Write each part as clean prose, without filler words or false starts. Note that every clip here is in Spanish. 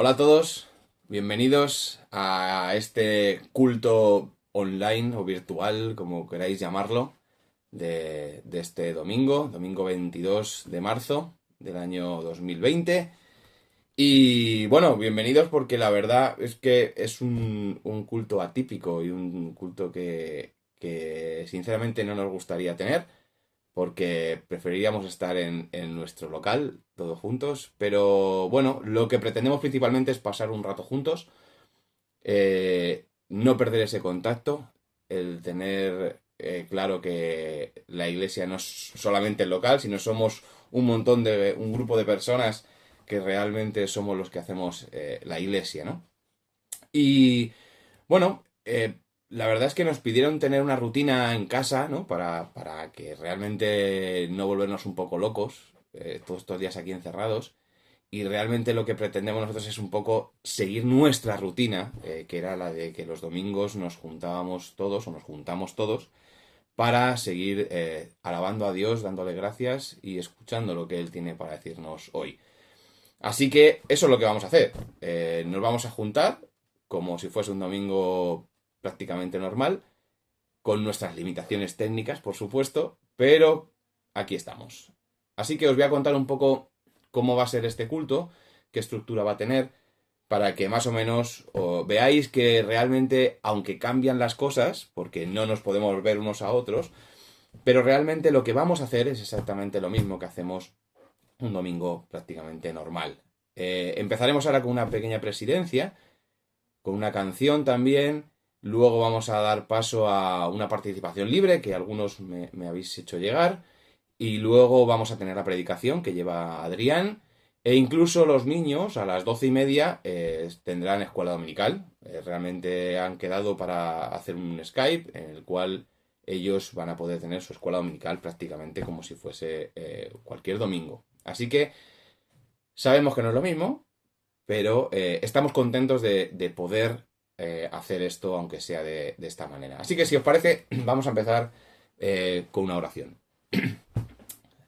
Hola a todos, bienvenidos a este culto online o virtual, como queráis llamarlo, de este domingo 22 de marzo del año 2020. Y bueno, bienvenidos porque la verdad es que es un culto atípico y un culto que sinceramente no nos gustaría tener porque preferiríamos estar en nuestro local, todos juntos. Pero bueno, lo que pretendemos principalmente es pasar un rato juntos, no perder ese contacto, el tener claro que la iglesia no es solamente el local, sino somos un grupo de personas que realmente somos los que hacemos la iglesia, ¿no? Y bueno, la verdad es que nos pidieron tener una rutina en casa, ¿no? Para que realmente no volvernos un poco locos, todos estos días aquí encerrados. Y realmente lo que pretendemos nosotros es un poco seguir nuestra rutina, que era la de que los domingos nos juntábamos todos o nos juntamos todos para seguir alabando a Dios, dándole gracias y escuchando lo que Él tiene para decirnos hoy. Así que eso es lo que vamos a hacer. Nos vamos a juntar como si fuese un domingo prácticamente normal, con nuestras limitaciones técnicas, por supuesto, pero aquí estamos. Así que os voy a contar un poco cómo va a ser este culto, qué estructura va a tener, para que más o menos veáis que realmente, aunque cambian las cosas, porque no nos podemos ver unos a otros, pero realmente lo que vamos a hacer es exactamente lo mismo que hacemos un domingo prácticamente normal. Empezaremos ahora con una pequeña presidencia, con una canción también. Luego vamos a dar paso a una participación libre que algunos me habéis hecho llegar. Y luego vamos a tener la predicación que lleva Adrián. E incluso los niños a las 12:30 tendrán escuela dominical. Realmente han quedado para hacer un Skype en el cual ellos van a poder tener su escuela dominical prácticamente como si fuese cualquier domingo. Así que sabemos que no es lo mismo, pero estamos contentos de poder hacer esto, aunque sea de esta manera. Así que si os parece, vamos a empezar con una oración.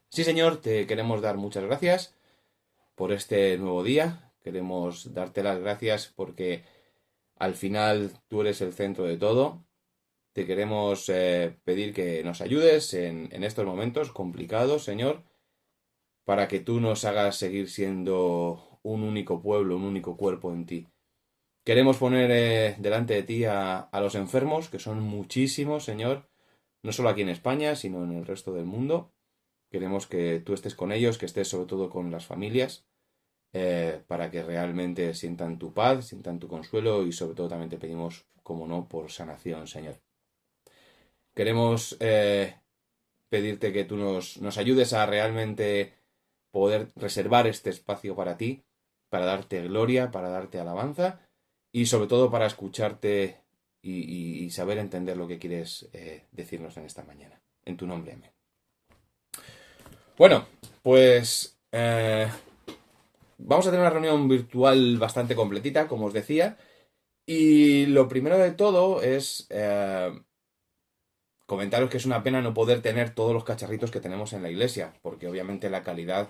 Sí, Señor, te queremos dar muchas gracias por este nuevo día. Queremos darte las gracias porque al final tú eres el centro de todo. Te queremos pedir que nos ayudes en estos momentos complicados, Señor, para que tú nos hagas seguir siendo un único pueblo, un único cuerpo en ti. Queremos poner delante de ti a los enfermos, que son muchísimos, Señor, no solo aquí en España, sino en el resto del mundo. Queremos que tú estés con ellos, que estés sobre todo con las familias, para que realmente sientan tu paz, sientan tu consuelo y sobre todo también te pedimos, como no, por sanación, Señor. Queremos pedirte que tú nos ayudes a realmente poder reservar este espacio para ti, para darte gloria, para darte alabanza y sobre todo para escucharte y saber entender lo que quieres decirnos en esta mañana. En tu nombre, amén. Bueno, pues vamos a tener una reunión virtual bastante completita, como os decía, y lo primero de todo es comentaros que es una pena no poder tener todos los cacharritos que tenemos en la iglesia, porque obviamente la calidad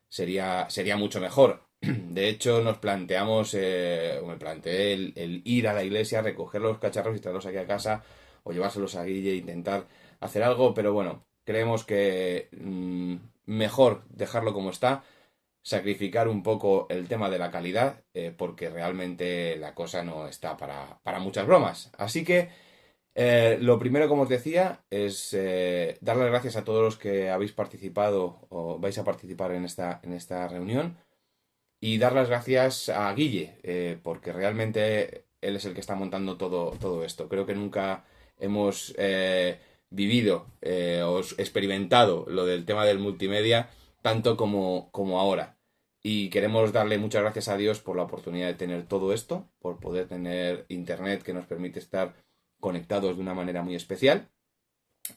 sería mucho mejor. De hecho, nos planteamos, o me planteé el ir a la iglesia, recoger los cacharros y traerlos aquí a casa, o llevárselos a Guille e intentar hacer algo, pero bueno, creemos que mejor dejarlo como está, sacrificar un poco el tema de la calidad, porque realmente la cosa no está para muchas bromas. Así que lo primero, como os decía, es dar las gracias a todos los que habéis participado o vais a participar en esta reunión y dar las gracias a Guille, porque realmente él es el que está montando todo esto. Creo que nunca hemos vivido o experimentado lo del tema del multimedia tanto como ahora. Y queremos darle muchas gracias a Dios por la oportunidad de tener todo esto, por poder tener internet que nos permite estar conectados de una manera muy especial.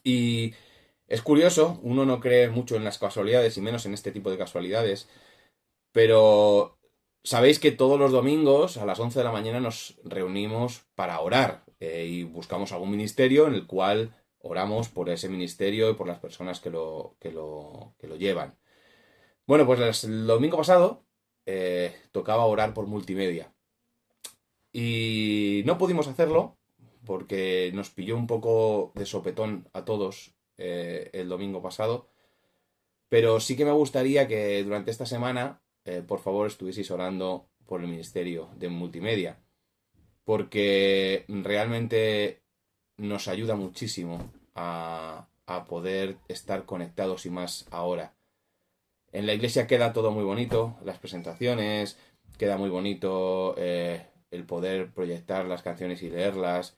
Y es curioso, uno no cree mucho en las casualidades y menos en este tipo de casualidades, pero sabéis que todos los domingos a las 11 de la mañana nos reunimos para orar y buscamos algún ministerio en el cual oramos por ese ministerio y por las personas que lo llevan. Bueno, pues el domingo pasado tocaba orar por multimedia. Y no pudimos hacerlo porque nos pilló un poco de sopetón a todos el domingo pasado. Pero sí que me gustaría que durante esta semana, por favor, estuvieseis orando por el ministerio de multimedia. Porque realmente nos ayuda muchísimo a poder estar conectados y más ahora. En la iglesia queda todo muy bonito, las presentaciones, queda muy bonito el poder proyectar las canciones y leerlas,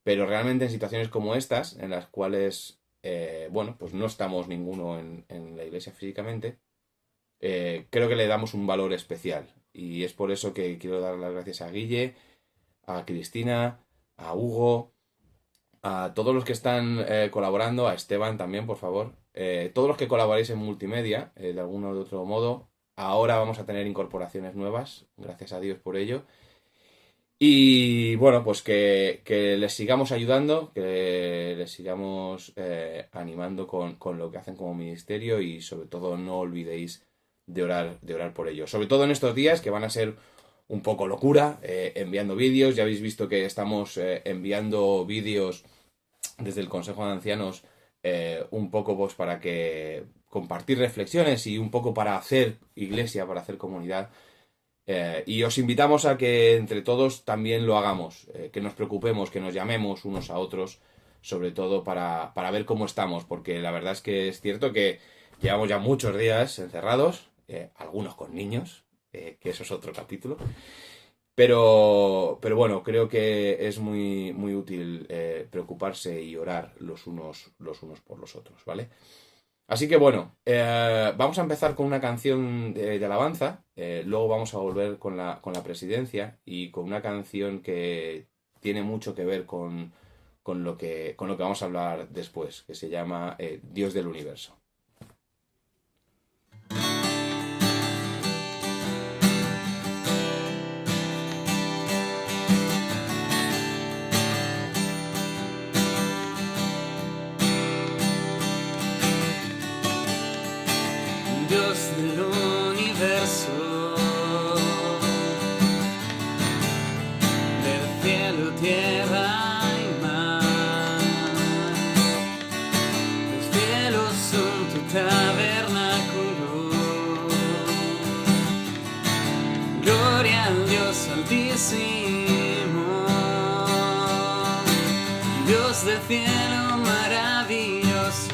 pero realmente en situaciones como estas, en las cuales, bueno, pues no estamos ninguno en la iglesia físicamente, creo que le damos un valor especial. Y es por eso que quiero dar las gracias a Guille, a Cristina, a Hugo, a todos los que están colaborando, a Esteban también, por favor. Todos los que colaboráis en multimedia, de alguno o de otro modo, ahora vamos a tener incorporaciones nuevas, gracias a Dios por ello. Y bueno, pues que les sigamos ayudando, que les sigamos animando con lo que hacen como ministerio y sobre todo no olvidéis de orar por ello. Sobre todo en estos días que van a ser un poco locura, enviando vídeos. Ya habéis visto que estamos enviando vídeos desde el Consejo de Ancianos un poco pues para que compartir reflexiones y un poco para hacer iglesia, para hacer comunidad. Y os invitamos a que entre todos también lo hagamos, que nos preocupemos, que nos llamemos unos a otros, sobre todo para ver cómo estamos, porque la verdad es que es cierto que llevamos ya muchos días encerrados, algunos con niños, que eso es otro capítulo, pero bueno, creo que es muy, muy útil preocuparse y orar los unos por los otros, ¿vale? Así que bueno, vamos a empezar con una canción de alabanza, luego vamos a volver con la presidencia y con una canción que tiene mucho que ver con lo que vamos a hablar después, que se llama Dios del Universo. Dios del universo, del cielo, tierra y mar. Los cielos son tu tabernáculo. Gloria al Dios altísimo, Dios del cielo maravilloso.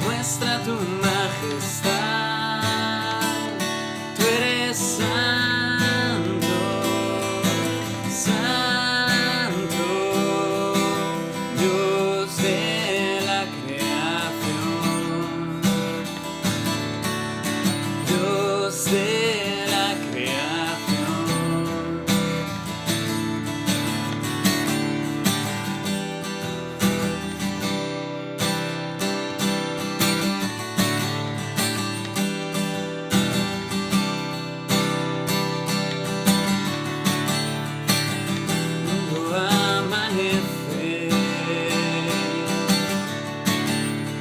Muestra tu majestad, tú eres santo, santo, Dios de la creación, Dios de la creación.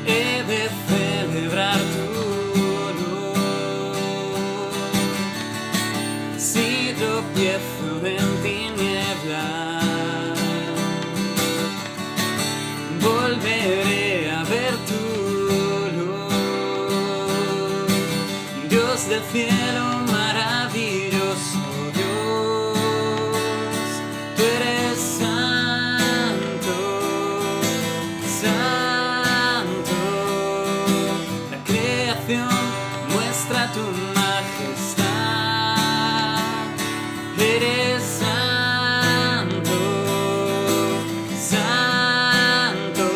He de celebrar tu luz. Si tropiezo en tinieblas, volveré a ver tu luz. Dios del cielo maravilloso, Dios, tú eres santo, santo. La creación muestra tu majestad. Eres santo, santo,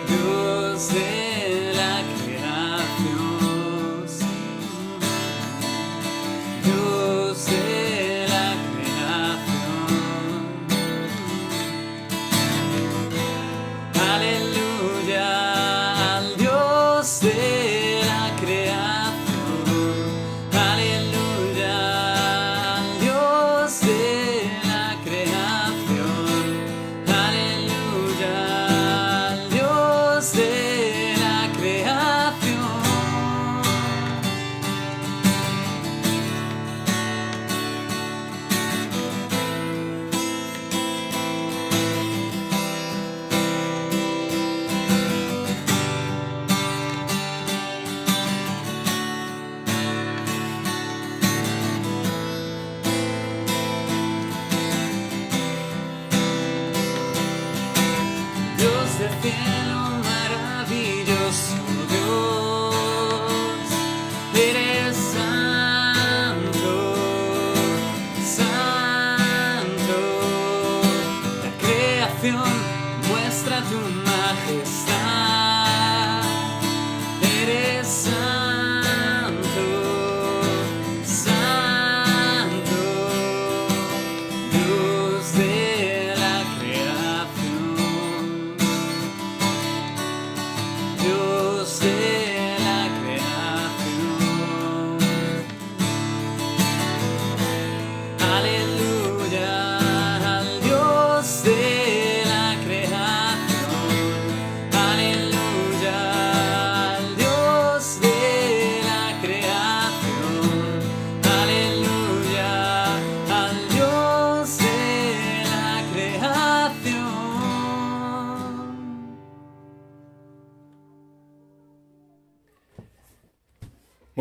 Dios de la creación, Dios de la creación. Aleluya al Dios de la creación.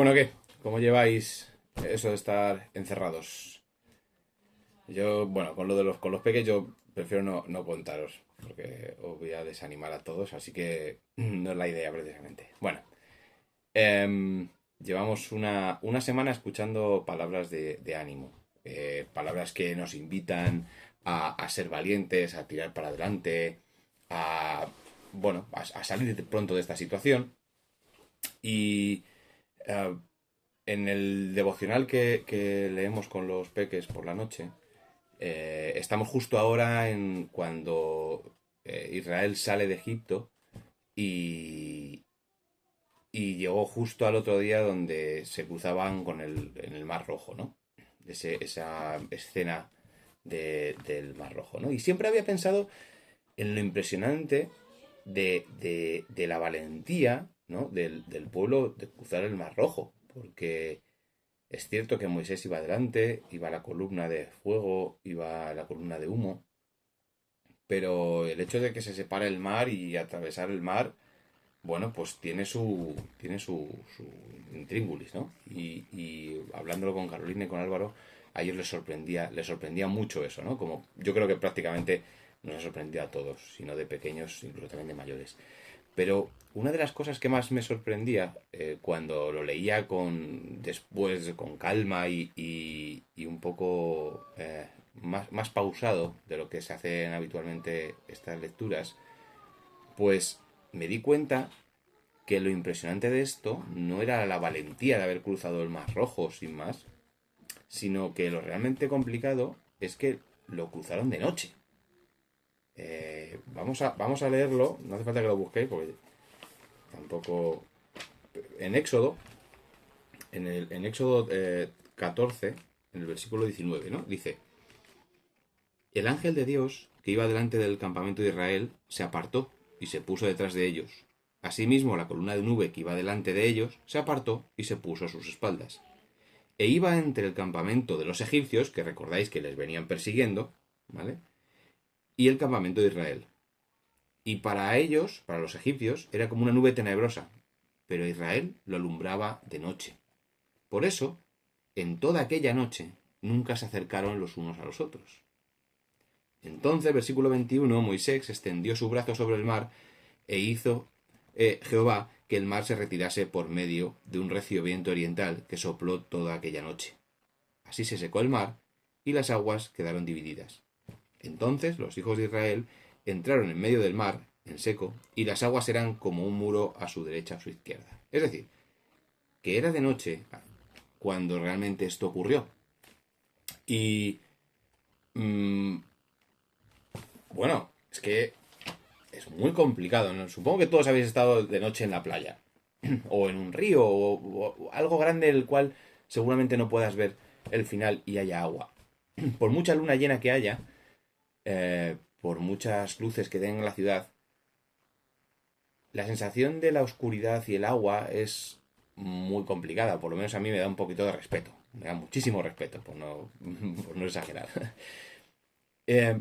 Bueno, ¿qué? ¿Cómo lleváis eso de estar encerrados? Yo, bueno, con los peques yo prefiero no contaros, porque os voy a desanimar a todos, así que no es la idea precisamente. Bueno, llevamos una semana escuchando palabras de ánimo, palabras que nos invitan a ser valientes, a tirar para adelante, a, bueno, a salir pronto de esta situación. Y eh, en el devocional que leemos con los peques por la noche, estamos justo ahora en cuando Israel sale de Egipto y, y llegó justo al otro día donde se cruzaban en el Mar Rojo, ¿no? Esa escena del Mar Rojo, ¿no? Y siempre había pensado en lo impresionante de la valentía, ¿no? Del pueblo de cruzar el Mar Rojo, porque es cierto que Moisés iba adelante, iba la columna de fuego, iba la columna de humo, pero el hecho de que se separe el mar y atravesar el mar, bueno, pues tiene su intríngulis, ¿no? Y hablándolo con Carolina y con Álvaro, a ellos les sorprendía mucho eso, ¿no? Como yo creo que prácticamente nos ha sorprendido a todos, sino de pequeños, incluso también de mayores. Pero una de las cosas que más me sorprendía cuando lo leía después con calma y un poco más pausado de lo que se hacen habitualmente estas lecturas, pues me di cuenta que lo impresionante de esto no era la valentía de haber cruzado el Mar Rojo, sin más, sino que lo realmente complicado es que lo cruzaron de noche. Vamos a leerlo, no hace falta que lo busquéis porque tampoco... En Éxodo, en Éxodo 14, en el versículo 19, ¿no? Dice, el ángel de Dios que iba delante del campamento de Israel se apartó y se puso detrás de ellos. Asimismo, la columna de nube que iba delante de ellos se apartó y se puso a sus espaldas. E iba entre el campamento de los egipcios, que recordáis que les venían persiguiendo, ¿vale? Y el campamento de Israel. Y para ellos, para los egipcios, era como una nube tenebrosa, pero Israel lo alumbraba de noche. Por eso, en toda aquella noche, nunca se acercaron los unos a los otros. Entonces, versículo 21, Moisés extendió su brazo sobre el mar e hizo Jehová que el mar se retirase por medio de un recio viento oriental que sopló toda aquella noche. Así se secó el mar y las aguas quedaron divididas. Entonces los hijos de Israel entraron en medio del mar, en seco, y las aguas eran como un muro a su derecha o a su izquierda. Es decir, que era de noche cuando realmente esto ocurrió. Y... bueno, es que es muy complicado, ¿no? Supongo que todos habéis estado de noche en la playa, o en un río, o algo grande del cual seguramente no puedas ver el final y haya agua. Por mucha luna llena que haya, por muchas luces que den en la ciudad, la sensación de la oscuridad y el agua es muy complicada. Por lo menos a mí me da un poquito de respeto. Me da muchísimo respeto, por no exagerar. Eh,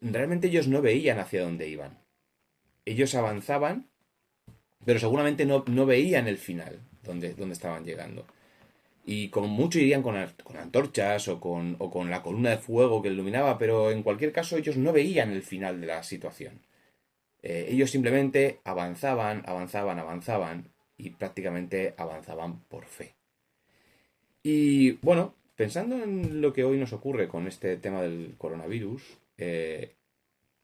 realmente ellos no veían hacia dónde iban. Ellos avanzaban, pero seguramente no veían el final, donde estaban llegando. Y con mucho irían con antorchas o con la columna de fuego que iluminaba, pero en cualquier caso ellos no veían el final de la situación. Ellos simplemente avanzaban y prácticamente avanzaban por fe. Y bueno, pensando en lo que hoy nos ocurre con este tema del coronavirus,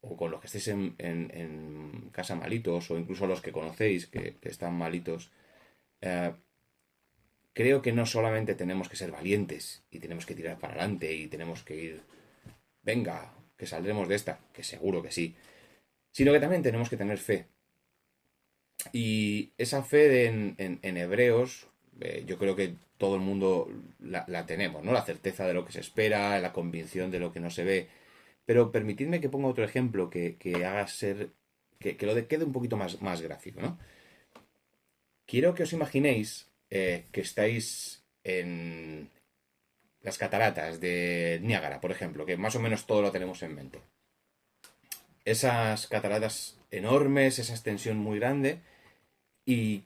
o con los que estéis en casa malitos, o incluso los que conocéis que están malitos, creo que no solamente tenemos que ser valientes y tenemos que tirar para adelante y tenemos que ir, venga, que saldremos de esta, que seguro que sí, sino que también tenemos que tener fe. Y esa fe en Hebreos, yo creo que todo el mundo la tenemos, ¿no? La certeza de lo que se espera, la convicción de lo que no se ve. Pero permitidme que ponga otro ejemplo que haga ser, que quede un poquito más gráfico, ¿no? Quiero que os imaginéis que estáis en las cataratas de Niágara, por ejemplo, que más o menos todo lo tenemos en mente. Esas cataratas enormes, esa extensión muy grande, y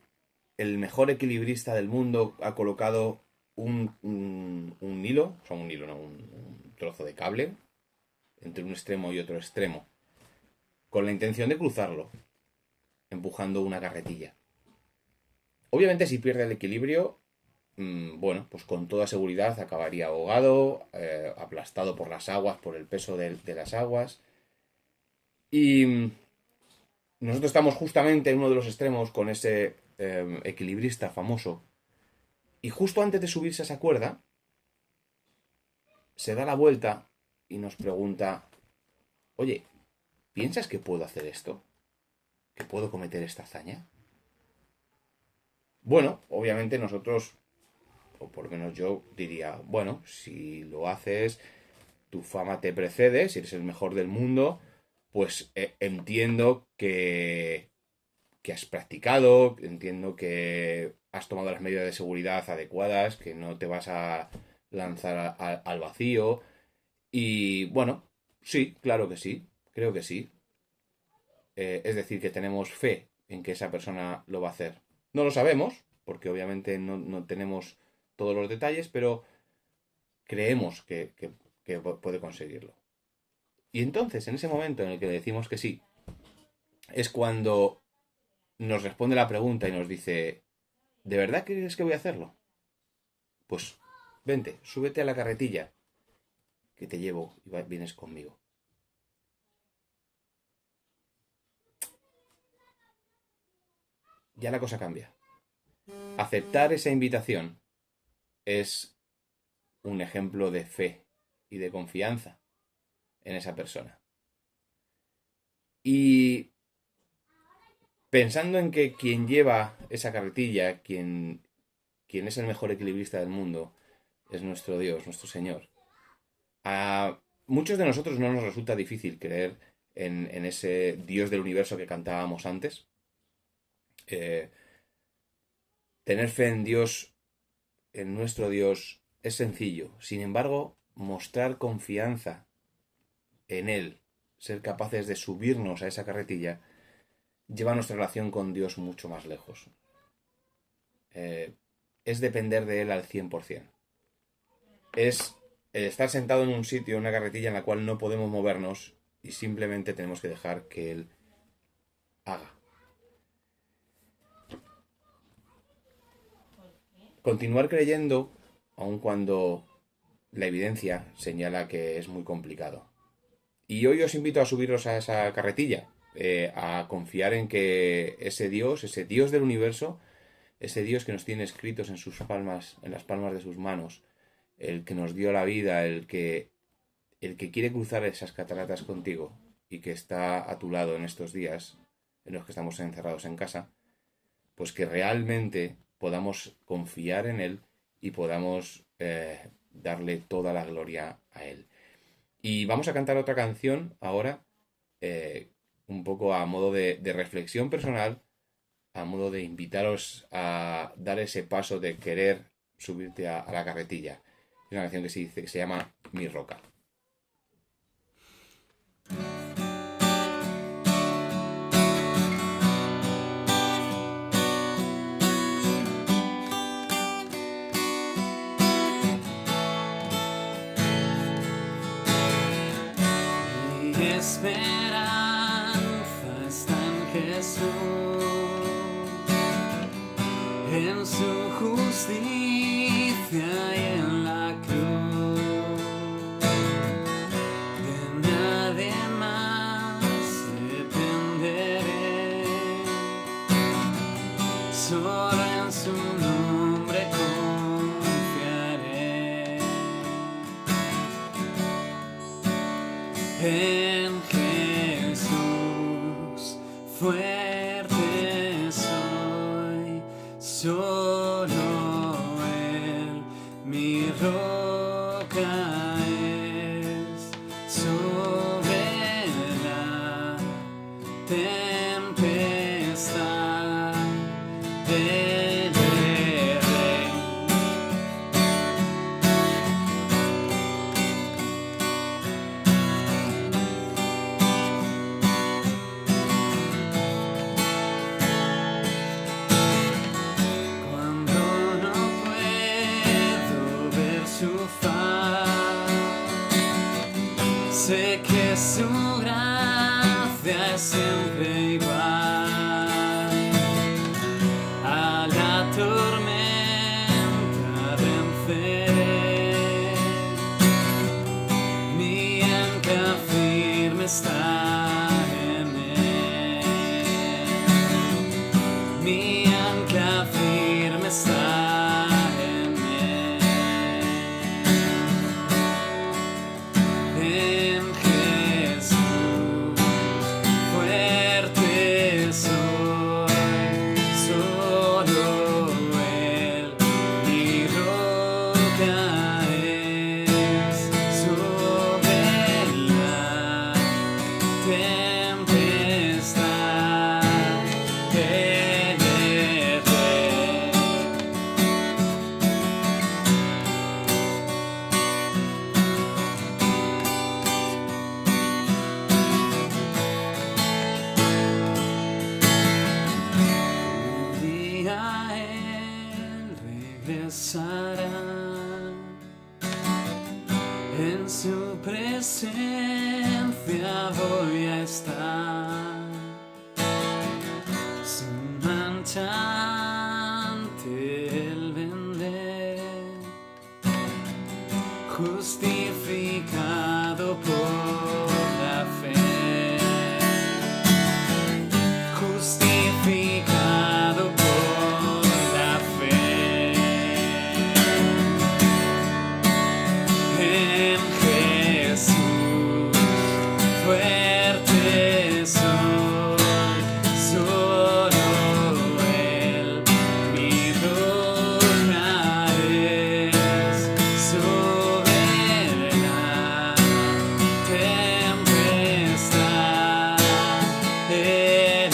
el mejor equilibrista del mundo ha colocado un hilo, o sea, un hilo, no, un trozo de cable entre un extremo y otro extremo, con la intención de cruzarlo, empujando una carretilla. Obviamente, si pierde el equilibrio, bueno, pues con toda seguridad acabaría ahogado, aplastado por las aguas, por el peso de las aguas. Y nosotros estamos justamente en uno de los extremos con ese equilibrista famoso. Y justo antes de subirse a esa cuerda, se da la vuelta y nos pregunta, oye, ¿piensas que puedo hacer esto? ¿Que puedo cometer esta hazaña? Bueno, obviamente nosotros, o por lo menos yo diría, bueno, si lo haces, tu fama te precede, si eres el mejor del mundo, pues entiendo que has practicado, entiendo que has tomado las medidas de seguridad adecuadas, que no te vas a lanzar al vacío. Y bueno, sí, claro que sí, creo que sí. Es decir, que tenemos fe en que esa persona lo va a hacer. No lo sabemos, porque obviamente no tenemos todos los detalles, pero creemos que puede conseguirlo. Y entonces, en ese momento en el que le decimos que sí, es cuando nos responde la pregunta y nos dice, ¿de verdad crees que voy a hacerlo? Pues vente, súbete a la carretilla, que te llevo y vienes conmigo. Ya la cosa cambia. Aceptar esa invitación es un ejemplo de fe y de confianza en esa persona. Y pensando en que quien lleva esa carretilla, quien es el mejor equilibrista del mundo, es nuestro Dios, nuestro Señor. A muchos de nosotros no nos resulta difícil creer en ese Dios del universo que cantábamos antes. Tener fe en Dios, en nuestro Dios, es sencillo. Sin embargo, mostrar confianza en Él, ser capaces de subirnos a esa carretilla, lleva nuestra relación con Dios mucho más lejos. Es depender de Él al 100%. Es estar sentado en un sitio, en una carretilla en la cual no podemos movernos y simplemente tenemos que dejar que Él haga. Continuar creyendo, aun cuando la evidencia señala que es muy complicado. Y hoy os invito a subiros a esa carretilla, a confiar en que ese Dios del universo, ese Dios que nos tiene escritos en sus palmas, en las palmas de sus manos, el que nos dio la vida, el que quiere cruzar esas cataratas contigo y que está a tu lado en estos días en los que estamos encerrados en casa, pues que realmente podamos confiar en Él y podamos darle toda la gloria a Él. Y vamos a cantar otra canción ahora, un poco a modo de reflexión personal, a modo de invitaros a dar ese paso de querer subirte a la carretilla. Es una canción que se llama Mi Roca. Mi esperanza está en Jesús, en su justicia y en la cruz. De nadie más dependeré, solo en su nombre confiaré. En Jesús fuerte soy, solo Él mi roca es. Sobre la tempestad Él es rey. su gracia es siempre igual. A la tormenta venceré, mi ancla firme está en él. Mi ancla firme está en él. En Jesús fuerte soy, solo Él mi roca es, sobre la tempestad teneré. Un día Él regresará, en su presencia voy a estar, sin mancha ante Él vendré, justificado por la fe. Justificado por la fe. En Jesús fuerte soy, solo Él mi roca es, sobre la tempestad heredé.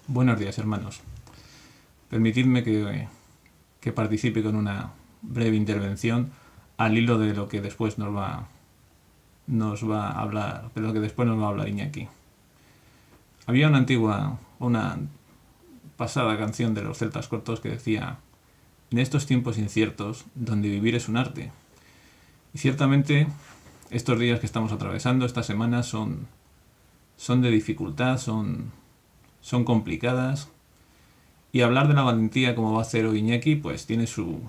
Buenos días, hermanos. Permitidme que participe con una breve intervención al hilo de lo que después nos va a hablar, de lo que después nos va a hablar Iñaki. Había una pasada canción de los Celtas Cortos que decía: en estos tiempos inciertos, donde vivir es un arte. Y ciertamente, estos días que estamos atravesando, estas semanas, son de dificultad, son complicadas, y hablar de la valentía como va a hacer hoy Iñaki pues tiene su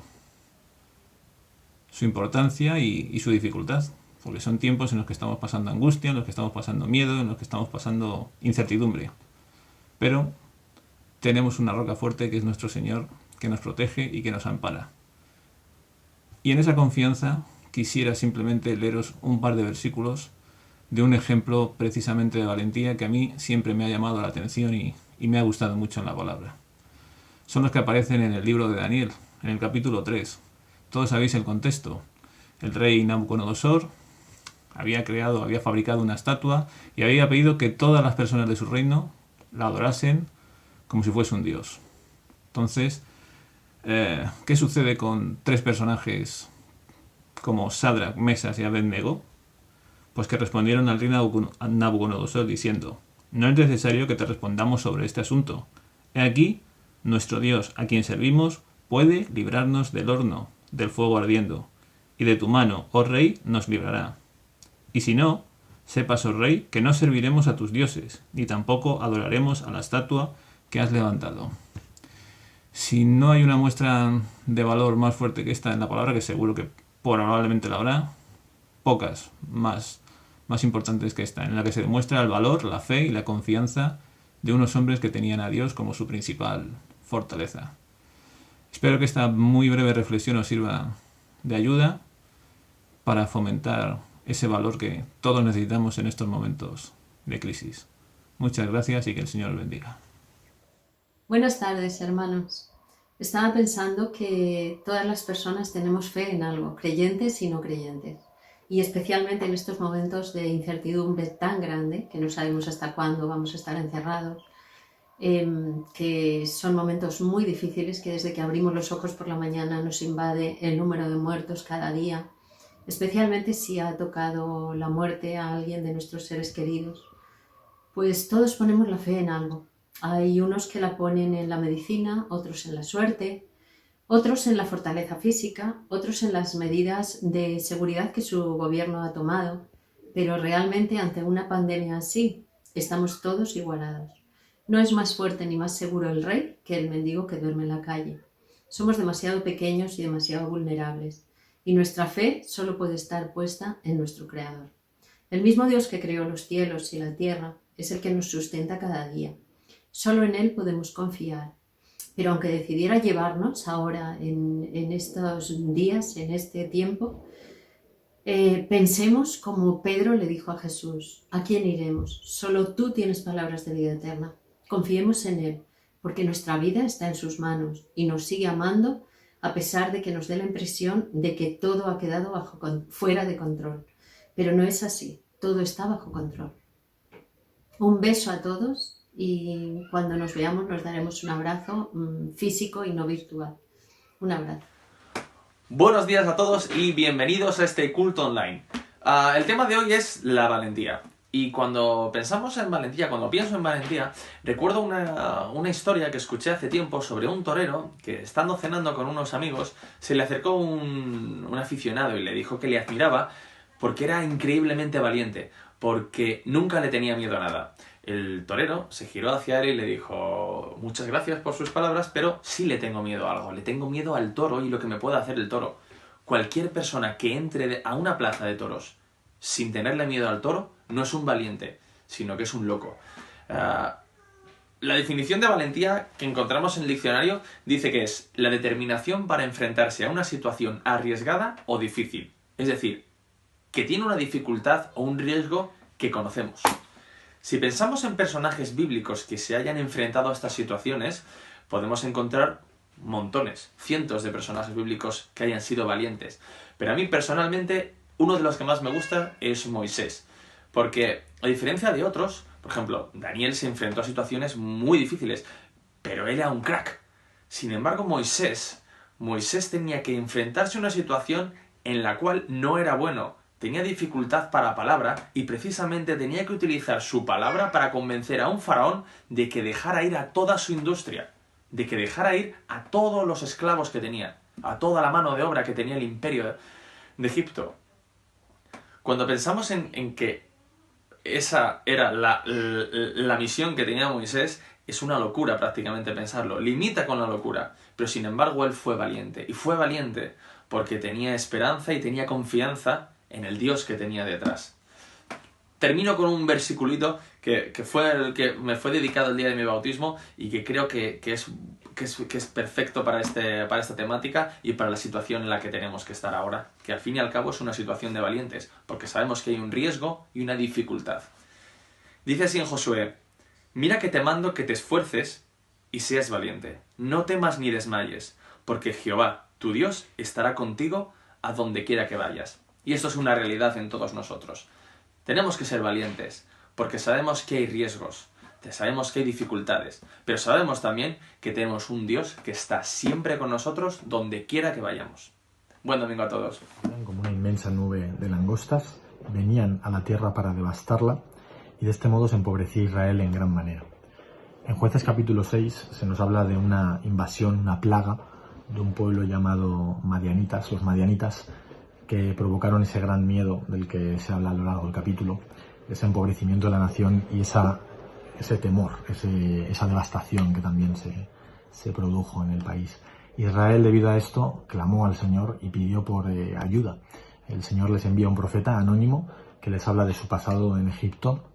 importancia y su dificultad, porque son tiempos en los que estamos pasando angustia, en los que estamos pasando miedo, en los que estamos pasando incertidumbre, pero tenemos una roca fuerte que es nuestro Señor, que nos protege y que nos ampara. Y en esa confianza quisiera simplemente leeros un par de versículos de un ejemplo precisamente de valentía que a mí siempre me ha llamado la atención y me ha gustado mucho en la palabra. Son los que aparecen en el libro de Daniel, en el capítulo 3. Todos sabéis el contexto. El rey Nabucodonosor había fabricado una estatua y había pedido que todas las personas de su reino la adorasen como si fuese un dios. Entonces, ¿qué sucede con tres personajes como Sadrach, Mesas y Abednego? Pues que respondieron al rey Nabucodonosor diciendo: no es necesario que te respondamos sobre este asunto. He aquí, nuestro Dios, a quien servimos, puede librarnos del horno, del fuego ardiendo, y de tu mano, oh rey, nos librará. Y si no, sepas, oh rey, que no serviremos a tus dioses, ni tampoco adoraremos a la estatua que has levantado. Si no hay una muestra de valor más fuerte que esta en la palabra, que seguro que probablemente la habrá, pocas más importantes que esta, en la que se demuestra el valor, la fe y la confianza de unos hombres que tenían a Dios como su principal fortaleza. Espero que esta muy breve reflexión os sirva de ayuda para fomentar ese valor que todos necesitamos en estos momentos de crisis. Muchas gracias y que el Señor os bendiga. Buenas tardes, hermanos. Estaba pensando que todas las personas tenemos fe en algo, creyentes y no creyentes. Y especialmente en estos momentos de incertidumbre tan grande, que no sabemos hasta cuándo vamos a estar encerrados, que son momentos muy difíciles, que desde que abrimos los ojos por la mañana nos invade el número de muertos cada día, especialmente si ha tocado la muerte a alguien de nuestros seres queridos. Pues todos ponemos la fe en algo. Hay unos que la ponen en la medicina, otros en la suerte, otros en la fortaleza física, otros en las medidas de seguridad que su gobierno ha tomado. Pero realmente ante una pandemia así, estamos todos igualados. No es más fuerte ni más seguro el rey que el mendigo que duerme en la calle. Somos demasiado pequeños y demasiado vulnerables, y nuestra fe solo puede estar puesta en nuestro Creador. El mismo Dios que creó los cielos y la tierra es el que nos sustenta cada día. Solo en Él podemos confiar. Pero aunque decidiera llevarnos ahora en estos días, en este tiempo, pensemos como Pedro le dijo a Jesús: ¿a quién iremos? Solo tú tienes palabras de vida eterna. Confiemos en Él, porque nuestra vida está en sus manos y nos sigue amando a pesar de que nos dé la impresión de que todo ha quedado fuera de control. Pero no es así, todo está bajo control. Un beso a todos y cuando nos veamos nos daremos un abrazo físico y no virtual. Un abrazo. Buenos días a todos y bienvenidos a este culto online. El tema de hoy es la valentía. Y cuando pensamos en valentía, cuando pienso en valentía, recuerdo una historia que escuché hace tiempo sobre un torero que, estando cenando con unos amigos, se le acercó un aficionado y le dijo que le admiraba porque era increíblemente valiente, porque nunca le tenía miedo a nada. El torero se giró hacia él y le dijo: muchas gracias por sus palabras, pero sí le tengo miedo a algo. Le tengo miedo al toro y lo que me pueda hacer el toro. Cualquier persona que entre a una plaza de toros sin tenerle miedo al toro no es un valiente, sino que es un loco. La definición de valentía que encontramos en el diccionario dice que es la determinación para enfrentarse a una situación arriesgada o difícil. Es decir, que tiene una dificultad o un riesgo que conocemos. Si pensamos en personajes bíblicos que se hayan enfrentado a estas situaciones, podemos encontrar montones, cientos de personajes bíblicos que hayan sido valientes. Pero a mí personalmente, uno de los que más me gusta es Moisés. Porque, a diferencia de otros, por ejemplo, Daniel se enfrentó a situaciones muy difíciles, pero él era un crack. Sin embargo, Moisés tenía que enfrentarse a una situación en la cual no era bueno. Tenía dificultad para palabra y precisamente tenía que utilizar su palabra para convencer a un faraón de que dejara ir a toda su industria, de que dejara ir a todos los esclavos que tenía, a toda la mano de obra que tenía el imperio de Egipto. Cuando pensamos en que esa era la misión que tenía Moisés, es una locura prácticamente pensarlo. Limita con la locura, pero sin embargo él fue valiente. Y fue valiente porque tenía esperanza y tenía confianza en el Dios que tenía detrás. Termino con un versiculito que fue el que me fue dedicado el día de mi bautismo y que creo que es perfecto para esta temática y para la situación en la que tenemos que estar ahora, que al fin y al cabo es una situación de valientes, porque sabemos que hay un riesgo y una dificultad. Dice así en Josué: mira que te mando que te esfuerces y seas valiente, no temas ni desmayes, porque Jehová, tu Dios, estará contigo a donde quiera que vayas. Y esto es una realidad en todos nosotros. Tenemos que ser valientes, porque sabemos que hay riesgos, sabemos que hay dificultades, pero sabemos también que tenemos un Dios que está siempre con nosotros donde quiera que vayamos. Buen domingo a todos. Como una inmensa nube de langostas, venían a la tierra para devastarla, y de este modo se empobrecía Israel en gran manera. En Jueces capítulo 6 se nos habla de una invasión, una plaga, de un pueblo llamado Madianitas, los Madianitas, que provocaron ese gran miedo del que se habla a lo largo del capítulo, ese empobrecimiento de la nación y ese temor, esa devastación que también se produjo en el país. Israel, debido a esto, clamó al Señor y pidió por ayuda. El Señor les envía un profeta anónimo que les habla de su pasado en Egipto,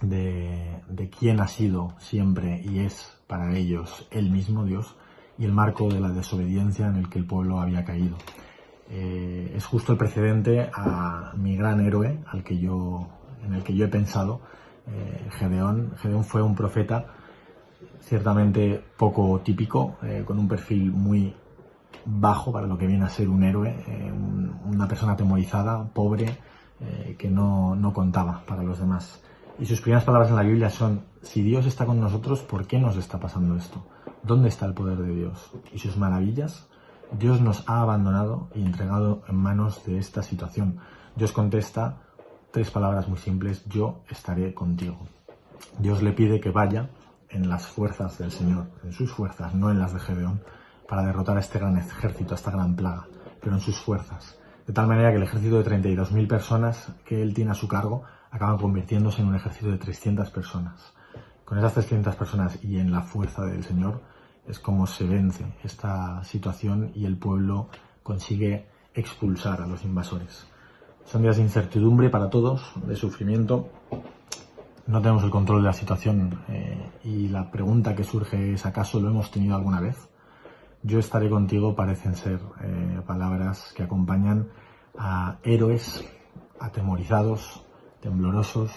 de quién ha sido siempre y es para ellos el mismo Dios, y el marco de la desobediencia en el que el pueblo había caído. Es justo el precedente a mi gran héroe, en el que yo he pensado, Gedeón. Gedeón fue un profeta ciertamente poco típico, con un perfil muy bajo para lo que viene a ser un héroe, una persona atemorizada, pobre, que no contaba para los demás. Y sus primeras palabras en la Biblia son: si Dios está con nosotros, ¿por qué nos está pasando esto? ¿Dónde está el poder de Dios? Y sus maravillas Dios nos ha abandonado y entregado en manos de esta situación. Dios contesta 3 palabras muy simples: yo estaré contigo. Dios le pide que vaya en las fuerzas del Señor, en sus fuerzas, no en las de Gedeón, para derrotar a este gran ejército, a esta gran plaga, pero en sus fuerzas. De tal manera que el ejército de 32.000 personas que él tiene a su cargo acaban convirtiéndose en un ejército de 300 personas. Con esas 300 personas y en la fuerza del Señor es como se vence esta situación y el pueblo consigue expulsar a los invasores. Son días de incertidumbre para todos, de sufrimiento. No tenemos el control de la situación y la pregunta que surge es: ¿acaso lo hemos tenido alguna vez? Yo estaré contigo parecen ser palabras que acompañan a héroes atemorizados, temblorosos,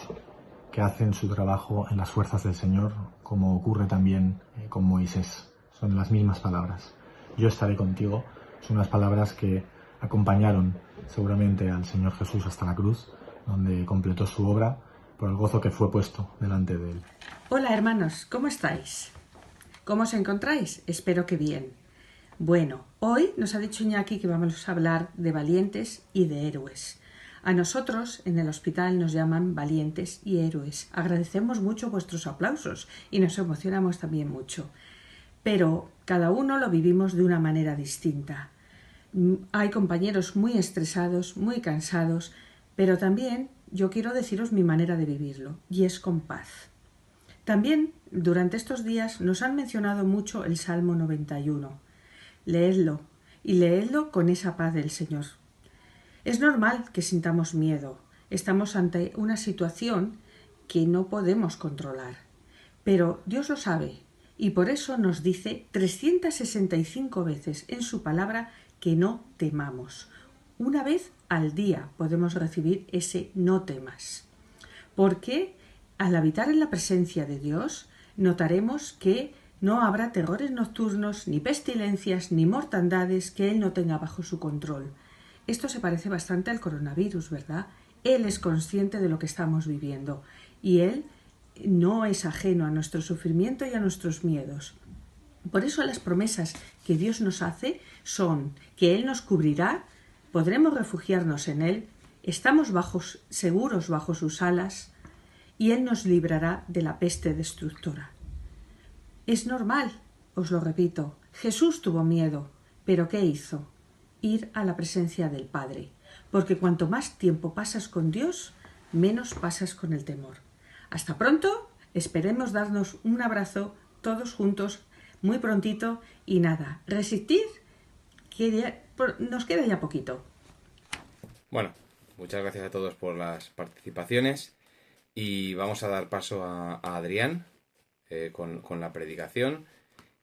que hacen su trabajo en las fuerzas del Señor, como ocurre también con Moisés. Son las mismas palabras. Yo estaré contigo. Son unas palabras que acompañaron seguramente al Señor Jesús hasta la cruz, donde completó su obra por el gozo que fue puesto delante de él. Hola hermanos, ¿cómo estáis? ¿Cómo os encontráis? Espero que bien. Bueno, hoy nos ha dicho Iñaki que vamos a hablar de valientes y de héroes. A nosotros en el hospital nos llaman valientes y héroes. Agradecemos mucho vuestros aplausos y nos emocionamos también mucho. Pero cada uno lo vivimos de una manera distinta. Hay compañeros muy estresados, muy cansados, pero también yo quiero deciros mi manera de vivirlo, y es con paz. También durante estos días nos han mencionado mucho el Salmo 91. Leedlo, y leedlo con esa paz del Señor. Es normal que sintamos miedo. Estamos ante una situación que no podemos controlar. Pero Dios lo sabe, y por eso nos dice 365 veces en su palabra que no temamos. Una vez al día podemos recibir ese no temas. Porque al habitar en la presencia de Dios, notaremos que no habrá terrores nocturnos, ni pestilencias, ni mortandades que Él no tenga bajo su control. Esto se parece bastante al coronavirus, ¿verdad? Él es consciente de lo que estamos viviendo y Él no es ajeno a nuestro sufrimiento y a nuestros miedos. Por eso las promesas que Dios nos hace son que Él nos cubrirá, podremos refugiarnos en Él, estamos seguros bajo sus alas y Él nos librará de la peste destructora. Es normal, os lo repito, Jesús tuvo miedo, pero ¿qué hizo? Ir a la presencia del Padre, porque cuanto más tiempo pasas con Dios, menos pasas con el temor. Hasta pronto, esperemos darnos un abrazo todos juntos muy prontito y nada, resistir, que nos queda ya poquito. Bueno, muchas gracias a todos por las participaciones y vamos a dar paso a Adrián con la predicación.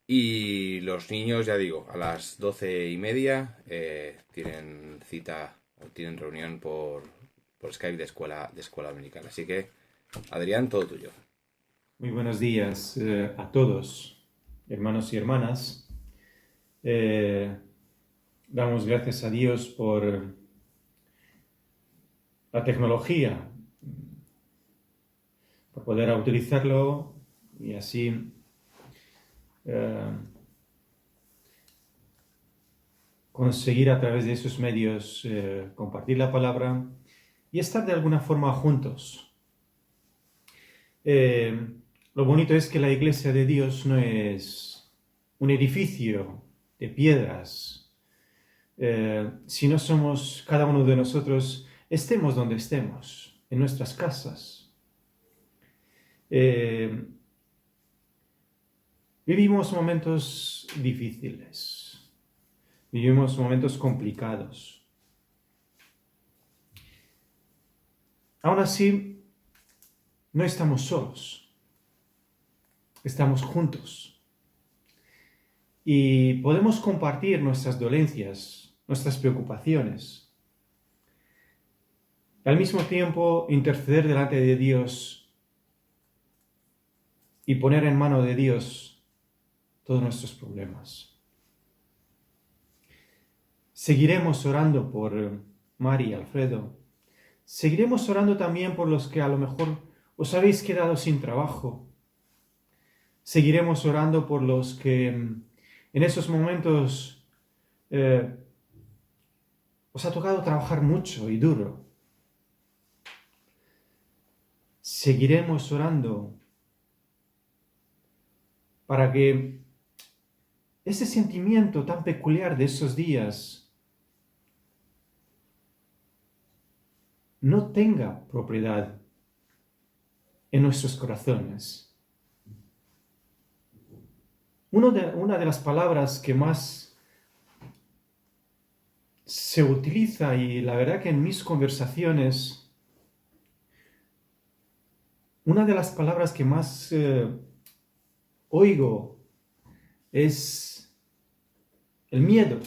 Y los niños, ya digo, a las 12:30 tienen cita o tienen reunión por Skype de escuela dominical. Así que, Adrián, todo tuyo. Muy buenos días a todos, hermanos y hermanas. Damos gracias a Dios por la tecnología, por poder utilizarlo y así conseguir a través de esos medios compartir la palabra y estar de alguna forma juntos. Lo bonito es que la Iglesia de Dios no es un edificio de piedras, sino somos cada uno de nosotros, estemos donde estemos, en nuestras casas. Vivimos momentos difíciles, vivimos momentos complicados. Aún así, no estamos solos, estamos juntos y podemos compartir nuestras dolencias, nuestras preocupaciones. Y al mismo tiempo, interceder delante de Dios y poner en mano de Dios todos nuestros problemas. Seguiremos orando por Mari y Alfredo. Seguiremos orando también por los que a lo mejor os habéis quedado sin trabajo. Seguiremos orando por los que en esos momentos os ha tocado trabajar mucho y duro. Seguiremos orando para que ese sentimiento tan peculiar de esos días no tenga propiedad en nuestros corazones. Una de las palabras que más se utiliza, y la verdad que en mis conversaciones, una de las palabras que más oigo es el miedo.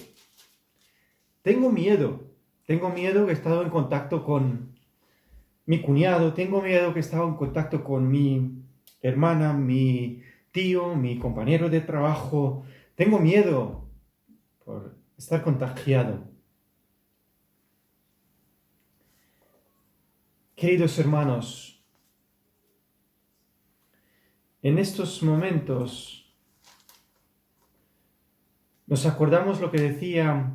Tengo miedo que he estado en contacto con mi cuñado, tengo miedo que he estado en contacto con mi hermana, mi tío, mi compañero de trabajo. Tengo miedo por estar contagiado. Queridos hermanos, en estos momentos nos acordamos lo que decía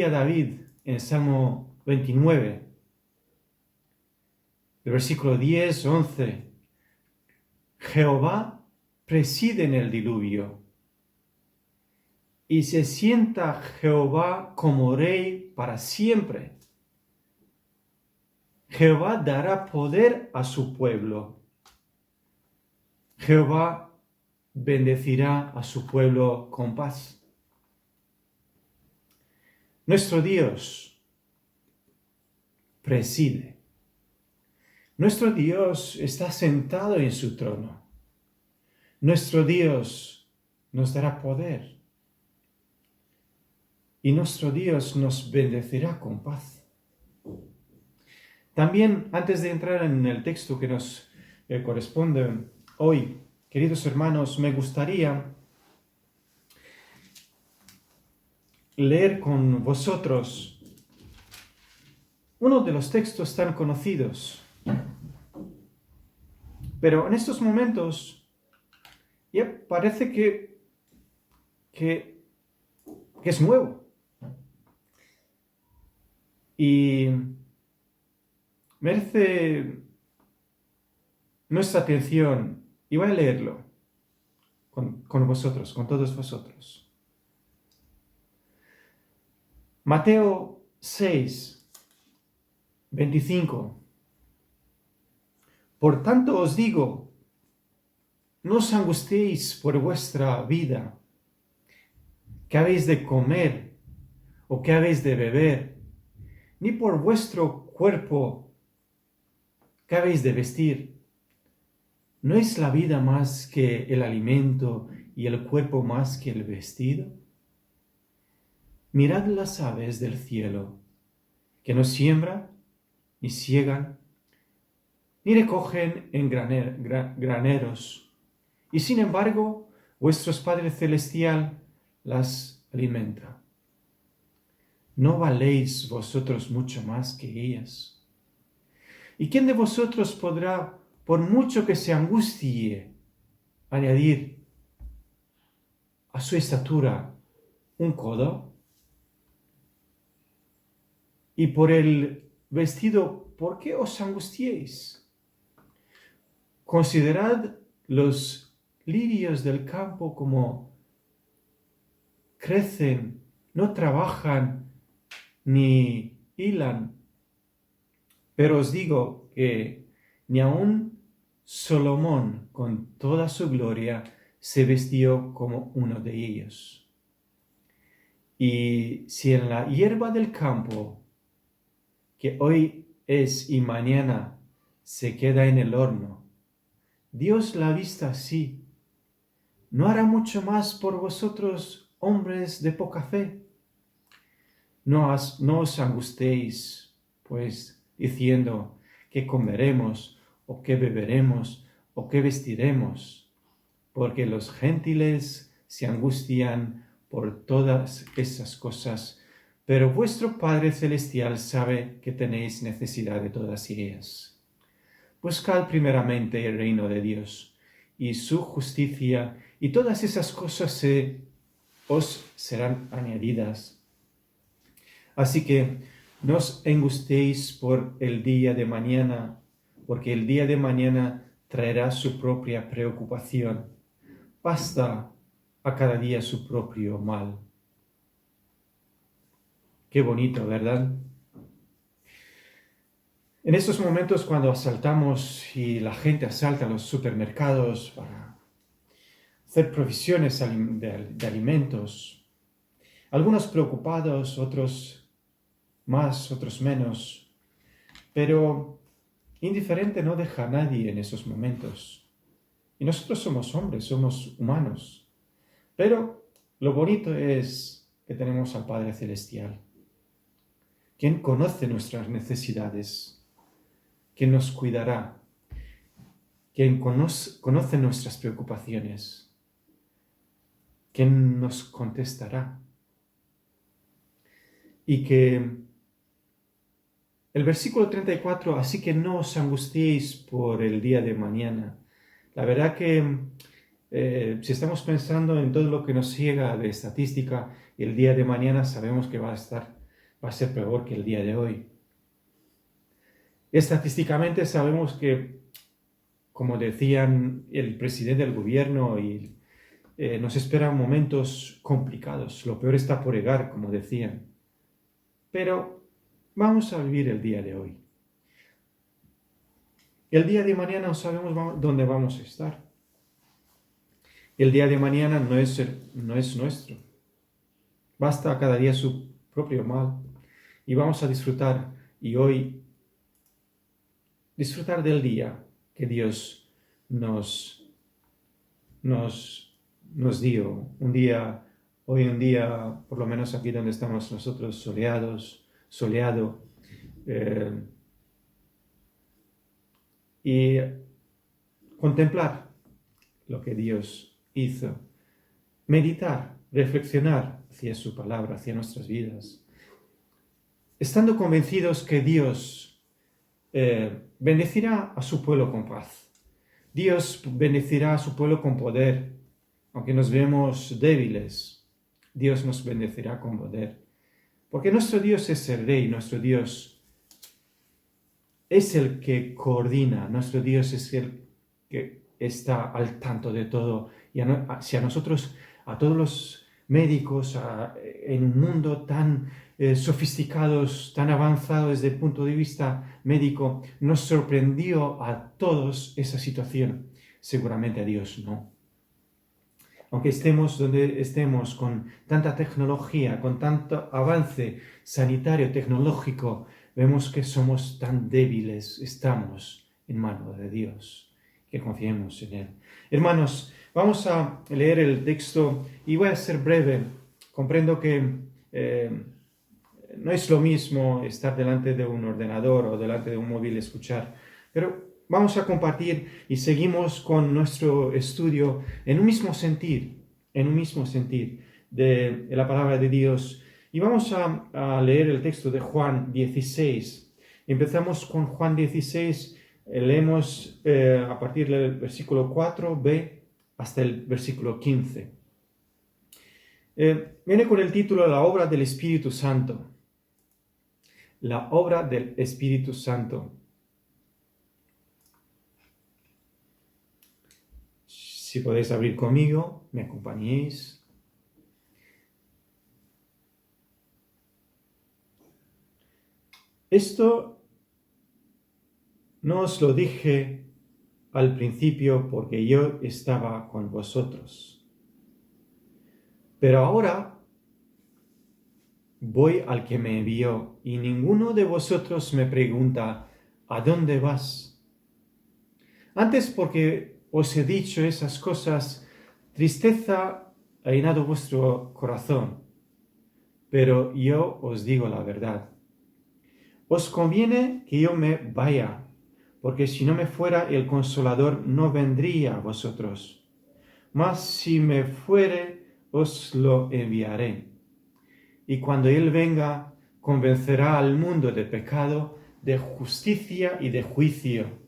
David en el Salmo 29, el versículo 10, 11. Jehová preside en el diluvio, y se sienta Jehová como rey para siempre. Jehová dará poder a su pueblo. Jehová bendecirá a su pueblo con paz. Nuestro Dios preside. Nuestro Dios está sentado en su trono. Nuestro Dios nos dará poder. Y nuestro Dios nos bendecirá con paz. También, antes de entrar en el texto que nos corresponde hoy, queridos hermanos, me gustaría leer con vosotros uno de los textos tan conocidos. Pero en estos momentos ya parece que es nuevo. Y merece nuestra atención, y voy a leerlo con vosotros, con todos vosotros. Mateo 6, 25. Por tanto os digo, no os angustiéis por vuestra vida, qué habéis de comer o qué habéis de beber, ni por vuestro cuerpo, qué habéis de vestir. ¿No es la vida más que el alimento y el cuerpo más que el vestido? Mirad las aves del cielo, que no siembran, ni siegan, ni recogen en graneros, y sin embargo vuestro Padre Celestial las alimenta. ¿No valéis vosotros mucho más que ellas? ¿Y quién de vosotros podrá, por mucho que se angustie, añadir a su estatura un codo? Y por el vestido, ¿por qué os angustiéis? Considerad los lirios del campo como crecen, no trabajan ni hilan. Pero os digo que ni aun Salomón con toda su gloria se vistió como uno de ellos. Y si en la hierba del campo, que hoy es y mañana se queda en el horno, Dios la vista así, ¿no hará mucho más por vosotros, hombres de poca fe? No os angustiéis, pues, diciendo qué comeremos, o qué beberemos, o qué vestiremos, porque los gentiles se angustian por todas esas cosas, pero vuestro Padre Celestial sabe que tenéis necesidad de todas ellas. Buscad primeramente el reino de Dios y su justicia, y todas esas cosas se os serán añadidas. Así que no os angustiéis por el día de mañana, porque el día de mañana traerá su propia preocupación. Basta a cada día su propio mal. Qué bonito, ¿verdad? En estos momentos cuando asaltamos y la gente asalta los supermercados para hacer provisiones de alimentos, algunos preocupados, otros más, otros menos, pero indiferente no deja a nadie en esos momentos. Y nosotros somos hombres, somos humanos, pero lo bonito es que tenemos al Padre Celestial, quien conoce nuestras necesidades, quien nos cuidará, quien conoce nuestras preocupaciones, quien nos contestará. Y que el versículo 34, así que no os angustiéis por el día de mañana. La verdad que si estamos pensando en todo lo que nos llega de estadística, el día de mañana sabemos que va a ser peor que el día de hoy. Estadísticamente sabemos que, como decían el presidente del gobierno, nos esperan momentos complicados. Lo peor está por llegar, como decían. Pero vamos a vivir el día de hoy. El día de mañana no sabemos dónde vamos a estar. El día de mañana no es nuestro. Basta cada día su propio mal. Y vamos a disfrutar, y hoy, disfrutar del día que Dios nos dio. Hoy un día, por lo menos aquí donde estamos nosotros, soleado, y contemplar lo que Dios hizo, meditar, reflexionar hacia su palabra, hacia nuestras vidas, estando convencidos que Dios bendecirá a su pueblo con paz. Dios bendecirá a su pueblo con poder, aunque nos vemos débiles. Dios nos bendecirá con poder, porque nuestro Dios es el Rey, nuestro Dios es el que coordina, nuestro Dios es el que está al tanto de todo. Y si a nosotros, a todos los médicos, en un mundo tan sofisticados, tan avanzado desde el punto de vista médico, nos sorprendió a todos esa situación, seguramente a Dios no. Aunque estemos donde estemos, con tanta tecnología, con tanto avance sanitario, tecnológico, vemos que somos tan débiles, estamos en manos de Dios, que confiemos en Él. Hermanos, vamos a leer el texto y voy a ser breve. Comprendo que no es lo mismo estar delante de un ordenador o delante de un móvil y escuchar, pero vamos a compartir y seguimos con nuestro estudio en un mismo sentir de la palabra de Dios. Y vamos a leer el texto de Juan 16. Empezamos con Juan 16, leemos a partir del versículo 4b hasta el versículo 15. Viene con el título La obra del Espíritu Santo. La obra del Espíritu Santo. Si podéis abrir conmigo, me acompañéis. Esto no os lo dije al principio porque yo estaba con vosotros. Pero ahora voy al que me envió y ninguno de vosotros me pregunta, ¿a dónde vas? Antes, porque os he dicho esas cosas, tristeza ha llenado vuestro corazón. Pero yo os digo la verdad. Os conviene que yo me vaya, porque si no me fuera, el Consolador no vendría a vosotros. Mas si me fuere, os lo enviaré. Y cuando Él venga, convencerá al mundo de pecado, de justicia y de juicio.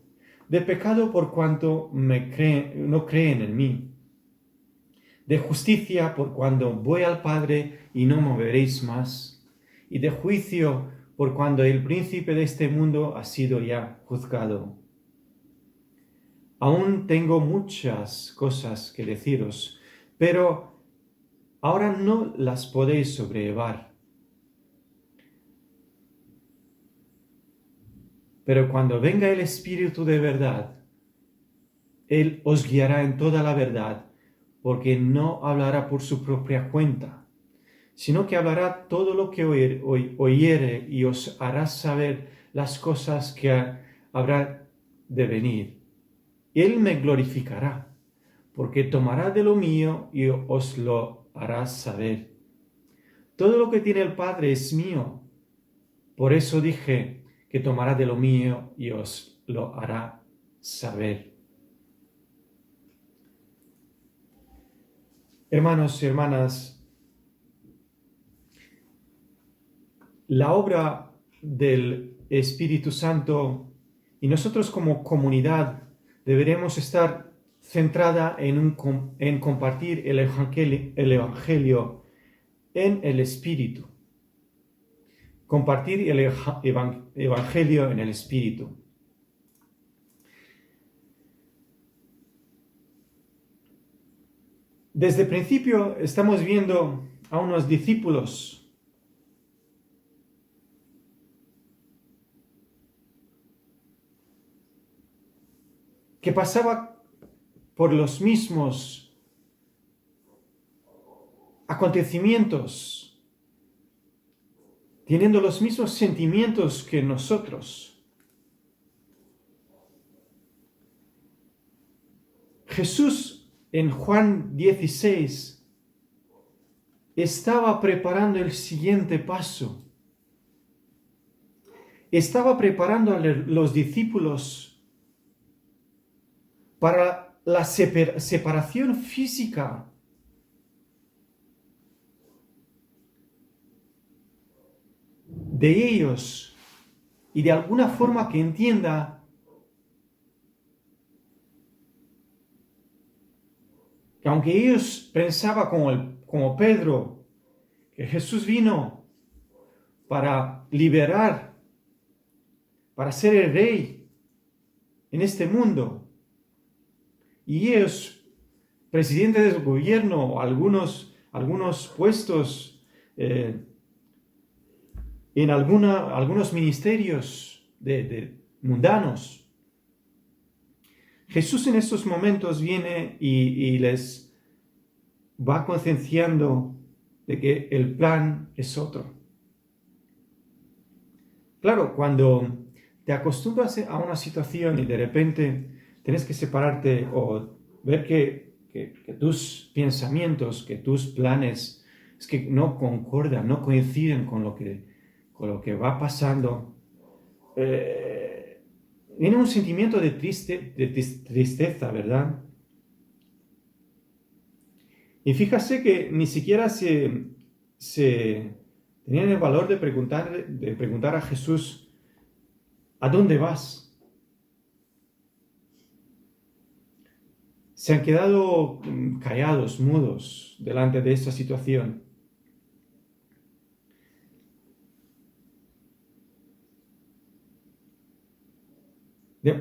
De pecado por cuanto no creen en mí. de justicia por cuando voy al Padre y no me veréis más, y de juicio por cuando el príncipe de este mundo ha sido ya juzgado. Aún tengo muchas cosas que deciros, pero ahora no las podéis sobrellevar. Pero cuando venga el Espíritu de verdad, Él os guiará en toda la verdad, porque no hablará por su propia cuenta, sino que hablará todo lo que oyere y os hará saber las cosas que habrá de venir. Él me glorificará, porque tomará de lo mío y os lo hará saber. Todo lo que tiene el Padre es mío. Por eso dije que tomará de lo mío y os lo hará saber. Hermanos y hermanas, la obra del Espíritu Santo y nosotros como comunidad deberemos estar centrada en compartir el Evangelio en el Espíritu. Compartir el Evangelio en el Espíritu. Desde el principio estamos viendo a unos discípulos que pasaban por los mismos acontecimientos, teniendo los mismos sentimientos que nosotros. Jesús en Juan 16 estaba preparando el siguiente paso. Estaba preparando a los discípulos para la separación física de ellos y de alguna forma que entienda que aunque ellos pensaban como Pedro, que Jesús vino para liberar, para ser el rey en este mundo, y ellos, presidentes del gobierno, algunos puestos en algunos ministerios mundanos, Jesús en estos momentos viene y les va concienciando de que el plan es otro. Claro, cuando te acostumbras a una situación y de repente tienes que separarte o ver que tus pensamientos, que tus planes es que no concordan, no coinciden con lo que va pasando, viene un sentimiento de tristeza, ¿verdad? Y fíjase que ni siquiera se tenían el valor de preguntar a Jesús, ¿a dónde vas? Se han quedado callados, mudos, delante de esta situación.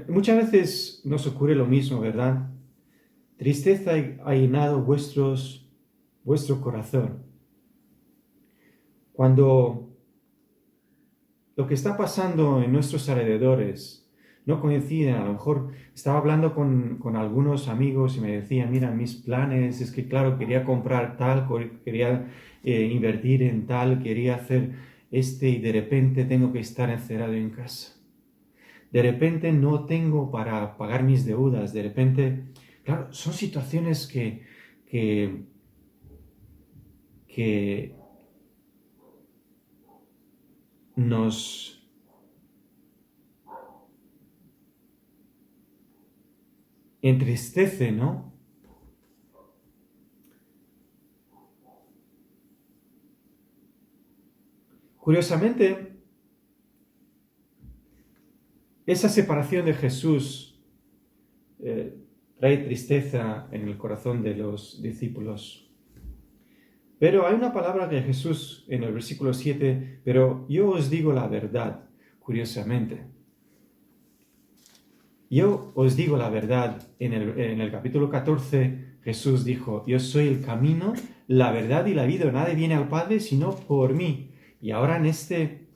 Muchas veces nos ocurre lo mismo, ¿verdad? Tristeza ha llenado vuestro corazón. Cuando lo que está pasando en nuestros alrededores no coinciden, a lo mejor estaba hablando con algunos amigos y me decían, mira, mis planes, es que claro, quería comprar tal, quería invertir en tal, quería hacer y de repente tengo que estar encerrado en casa. De repente no tengo para pagar mis deudas, de repente, claro, son situaciones que nos entristece, ¿no? Curiosamente, esa separación de Jesús trae tristeza en el corazón de los discípulos. Pero hay una palabra de Jesús en el versículo 7, pero yo os digo la verdad, curiosamente. Yo os digo la verdad, en el capítulo 14 Jesús dijo, yo soy el camino, la verdad y la vida, nadie viene al Padre sino por mí. Y ahora en este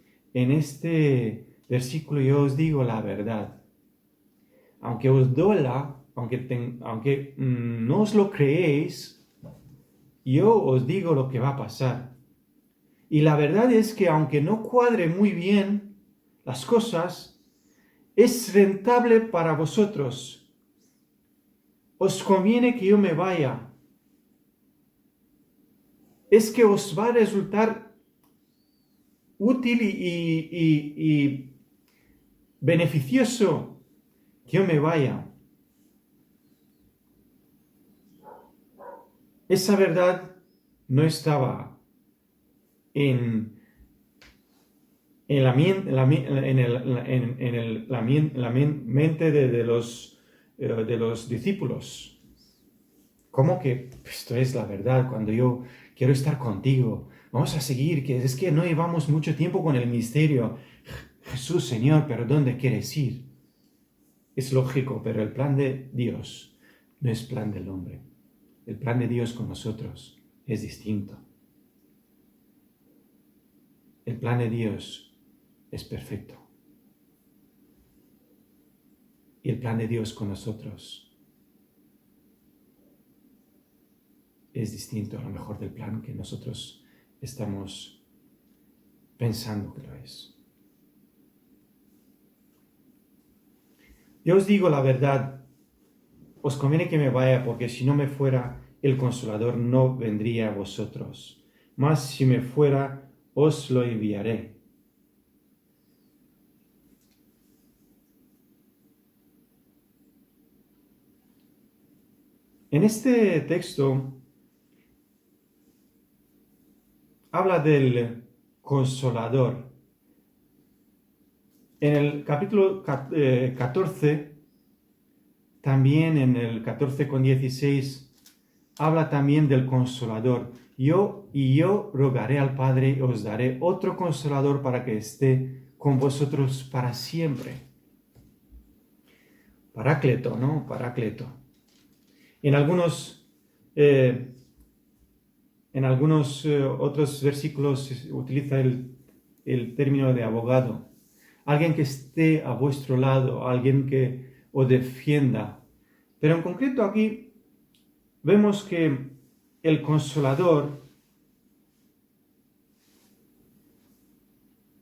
versículo yo os digo la verdad. Aunque os duela, aunque no os lo creéis, yo os digo lo que va a pasar. Y la verdad es que aunque no cuadre muy bien las cosas, es rentable para vosotros. Os conviene que yo me vaya. Es que os va a resultar útil y beneficioso que yo me vaya. Esa verdad no estaba en la mente de los discípulos. ¿Cómo que esto es la verdad cuando yo quiero estar contigo? Vamos a seguir, que es que no llevamos mucho tiempo con el misterio. Jesús, Señor, pero ¿dónde quieres ir? Es lógico, pero el plan de Dios no es plan del hombre. El plan de Dios con nosotros es distinto. El plan de Dios es perfecto. Y el plan de Dios con nosotros es distinto a lo mejor del plan que nosotros estamos pensando que lo es. Yo os digo la verdad. Os conviene que me vaya, porque si no me fuera, el Consolador no vendría a vosotros. Mas si me fuera, os lo enviaré. En este texto habla del Consolador. En el capítulo 14, también en el 14:16, habla también del Consolador. Yo rogaré al Padre y os daré otro Consolador para que esté con vosotros para siempre. Paráclito, ¿no? Paráclito. En algunos otros versículos utiliza el término de abogado. Alguien que esté a vuestro lado, alguien que os defienda. Pero en concreto aquí vemos que el Consolador,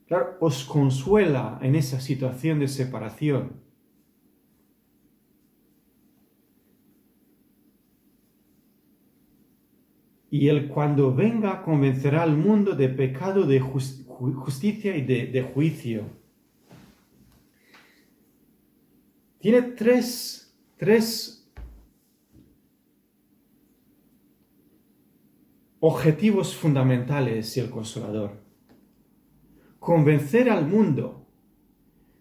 claro, os consuela en esa situación de separación. Y Él cuando venga convencerá al mundo de pecado, de justicia y de juicio. Tiene tres objetivos fundamentales el Consolador. Convencer al mundo.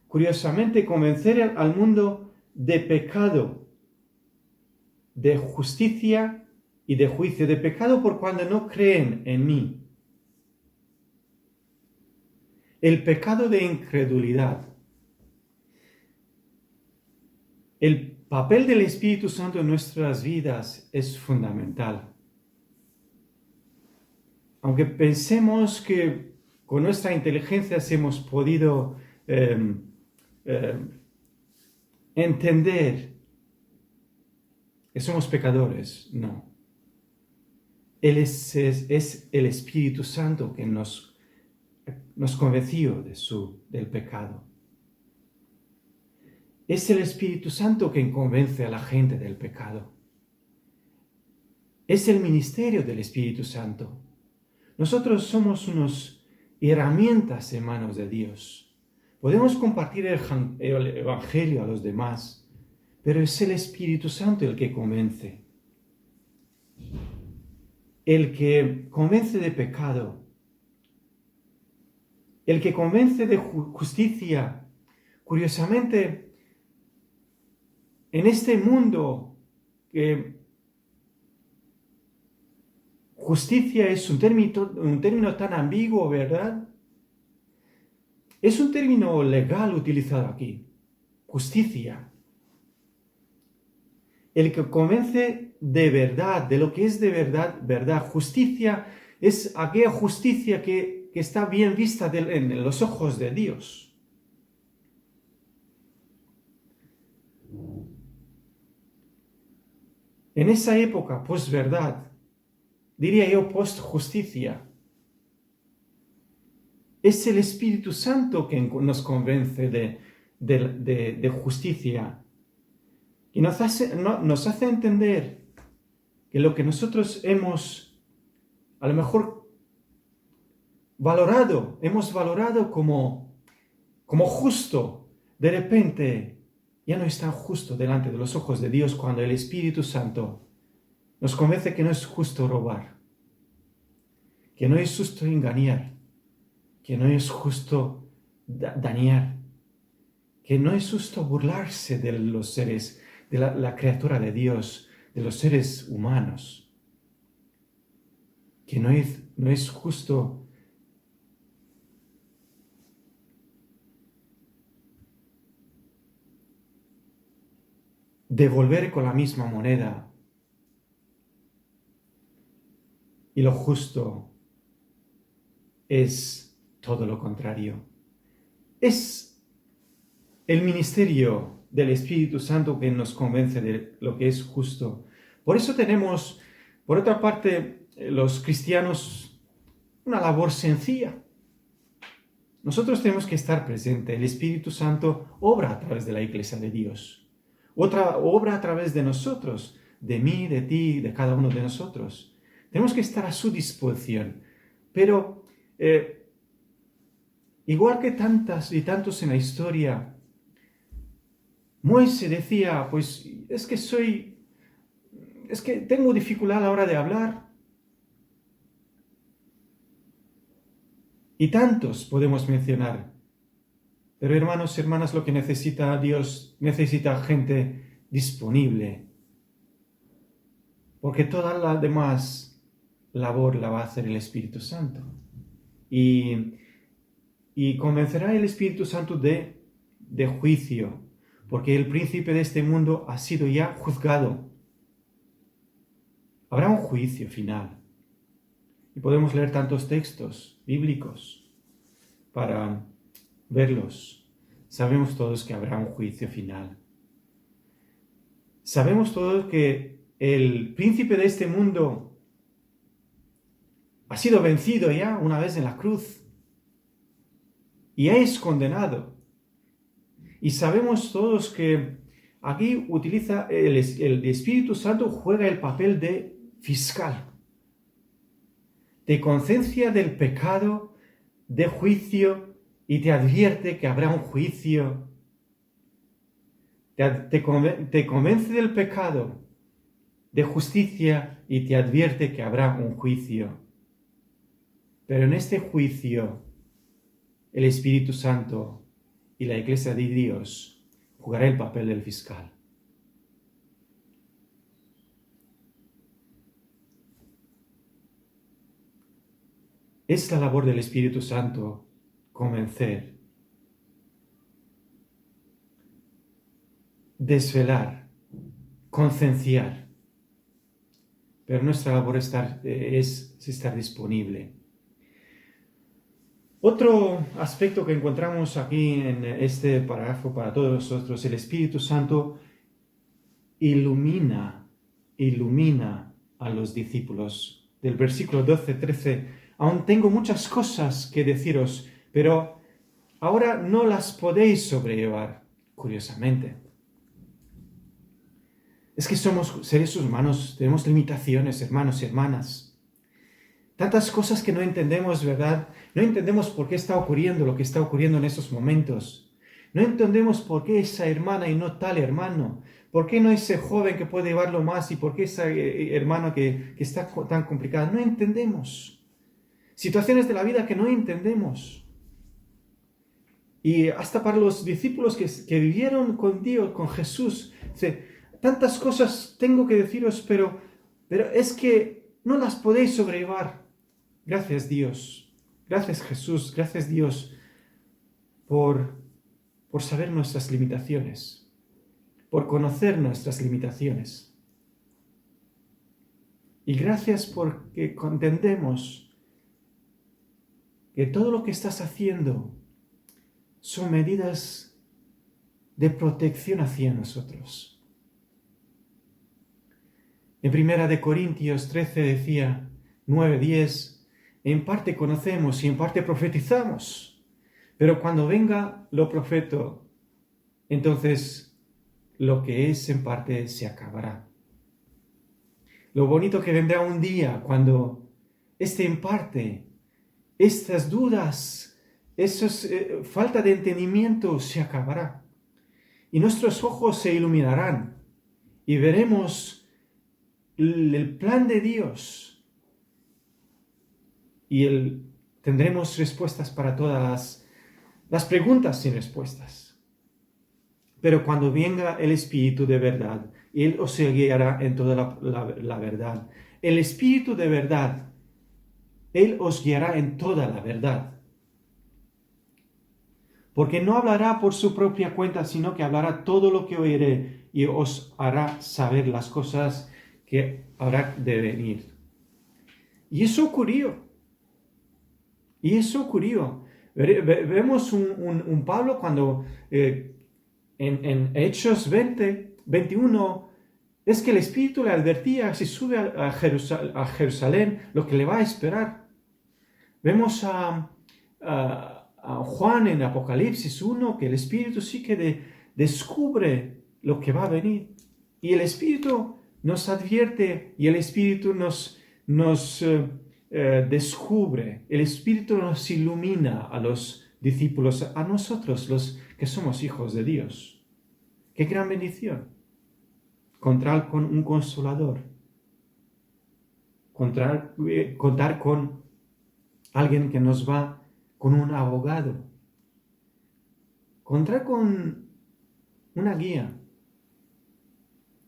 Curiosamente, convencer al mundo de pecado, de justicia y de juicio. De pecado por cuando no creen en mí. El pecado de incredulidad. El papel del Espíritu Santo en nuestras vidas es fundamental. Aunque pensemos que con nuestra inteligencia hemos podido entender que somos pecadores, no. Él es el Espíritu Santo que nos convenció del pecado. Es el Espíritu Santo quien convence a la gente del pecado. Es el ministerio del Espíritu Santo. Nosotros somos unas herramientas en manos de Dios. Podemos compartir el Evangelio a los demás, pero es el Espíritu Santo el que convence. El que convence de pecado. El que convence de justicia. Curiosamente, en este mundo justicia es un término tan ambiguo, ¿verdad? Es un término legal utilizado aquí. Justicia. El que convence de verdad, de lo que es de verdad, verdad. Justicia es aquella justicia que está bien vista en los ojos de Dios. En esa época, posverdad, diría yo post-justicia, es el Espíritu Santo que nos convence de justicia y nos hace entender que lo que nosotros hemos a lo mejor hemos valorado como justo, de repente ya no es tan justo delante de los ojos de Dios cuando el Espíritu Santo nos convence que no es justo robar, que no es justo engañar, que no es justo dañar, que no es justo burlarse de los seres, de la criatura de Dios, de los seres humanos, que no es justo devolver con la misma moneda. Y lo justo es todo lo contrario. Es el ministerio del Espíritu Santo que nos convence de lo que es justo. Por eso tenemos, por otra parte, los cristianos, una labor sencilla. Nosotros tenemos que estar presentes. El Espíritu Santo obra a través de la Iglesia de Dios. Otra obra a través de nosotros, de mí, de ti, de cada uno de nosotros. Tenemos que estar a su disposición. Pero, igual que tantas y tantos en la historia, Moisés decía, pues es que tengo dificultad a la hora de hablar. Y tantos podemos mencionar. Pero hermanos y hermanas, lo que necesita Dios, necesita gente disponible. Porque toda la demás labor la va a hacer el Espíritu Santo. Y convencerá el Espíritu Santo de juicio. Porque el príncipe de este mundo ha sido ya juzgado. Habrá un juicio final. Y podemos leer tantos textos bíblicos para verlos. Sabemos todos que habrá un juicio final. Sabemos todos que el príncipe de este mundo ha sido vencido ya una vez en la cruz. Y ya es condenado. Y sabemos todos que aquí utiliza el Espíritu Santo, juega el papel de fiscal. Te conciencia del pecado, de juicio, y te advierte que habrá un juicio. Te convence del pecado, de justicia, y te advierte que habrá un juicio. Pero en este juicio, el Espíritu Santo y la Iglesia de Dios jugará el papel del fiscal. Es la labor del Espíritu Santo convencer, desvelar, concienciar. Pero nuestra labor es estar disponible. Otro aspecto que encontramos aquí en este párrafo para todos nosotros, el Espíritu Santo ilumina a los discípulos. Del versículo 12-13, aún tengo muchas cosas que deciros, pero ahora no las podéis sobrellevar, curiosamente. Es que somos seres humanos, tenemos limitaciones, hermanos y hermanas. Tantas cosas que no entendemos, ¿verdad? No entendemos por qué está ocurriendo lo que está ocurriendo en esos momentos. No entendemos por qué esa hermana y no tal hermano. ¿Por qué no ese joven que puede llevarlo más y por qué esa hermana que está tan complicada? No entendemos. Situaciones de la vida que no entendemos. Y hasta para los discípulos que vivieron con Dios, con Jesús, tantas cosas tengo que deciros, pero es que no las podéis sobrellevar. Gracias Dios, gracias Jesús, gracias Dios por saber nuestras limitaciones, por conocer nuestras limitaciones. Y gracias porque entendemos que todo lo que estás haciendo son medidas de protección hacia nosotros. En 1 Corintios 13 decía, 9:10, en parte conocemos y en parte profetizamos, pero cuando venga lo profeto, entonces lo que es en parte se acabará. Lo bonito que vendrá un día cuando en parte, estas dudas, falta de entendimiento se acabará. Y nuestros ojos se iluminarán y veremos el plan de Dios. Y tendremos respuestas para todas las preguntas sin respuestas. Pero cuando venga el Espíritu de verdad, Él os guiará en toda la verdad. El Espíritu de verdad, Él os guiará en toda la verdad. Porque no hablará por su propia cuenta, sino que hablará todo lo que oiré y os hará saber las cosas que habrá de venir. Y eso ocurrió. Vemos un Pablo cuando en Hechos 21 es que el Espíritu le advertía si sube a Jerusalén lo que le va a esperar. Vemos a Juan en Apocalipsis 1 que el Espíritu sí que descubre lo que va a venir. Y el Espíritu nos advierte y el Espíritu nos descubre. El Espíritu nos ilumina a los discípulos, a nosotros los que somos hijos de Dios. ¡Qué gran bendición! Contar con un consolador. Contar con alguien que nos va, con un abogado. Contar con una guía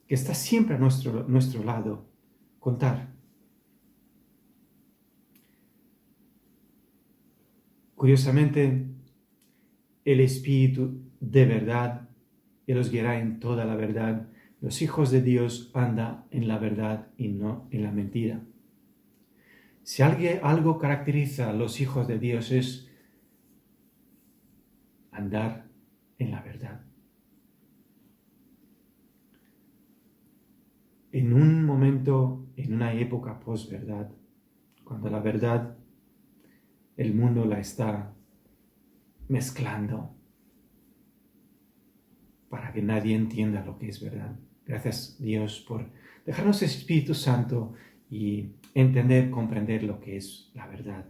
que está siempre a nuestro lado. Contar. Curiosamente, el Espíritu de verdad, Él os guiará en toda la verdad. Los hijos de Dios andan en la verdad y no en la mentira. Si algo caracteriza a los hijos de Dios es andar en la verdad. En un momento, en una época posverdad, cuando la verdad, el mundo la está mezclando para que nadie entienda lo que es verdad. Gracias Dios por dejarnos el Espíritu Santo y entender, comprender lo que es la verdad.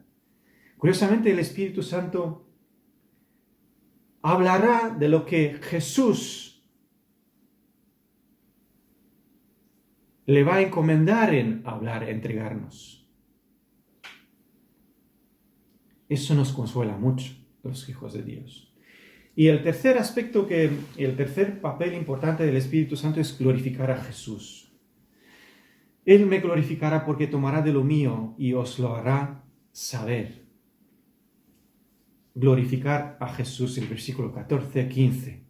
Curiosamente, el Espíritu Santo hablará de lo que Jesús le va a encomendar en hablar, entregarnos. Eso nos consuela mucho, los hijos de Dios. Y el tercer papel importante del Espíritu Santo es glorificar a Jesús. Él me glorificará porque tomará de lo mío y os lo hará saber. Glorificar a Jesús, el versículo 14-15.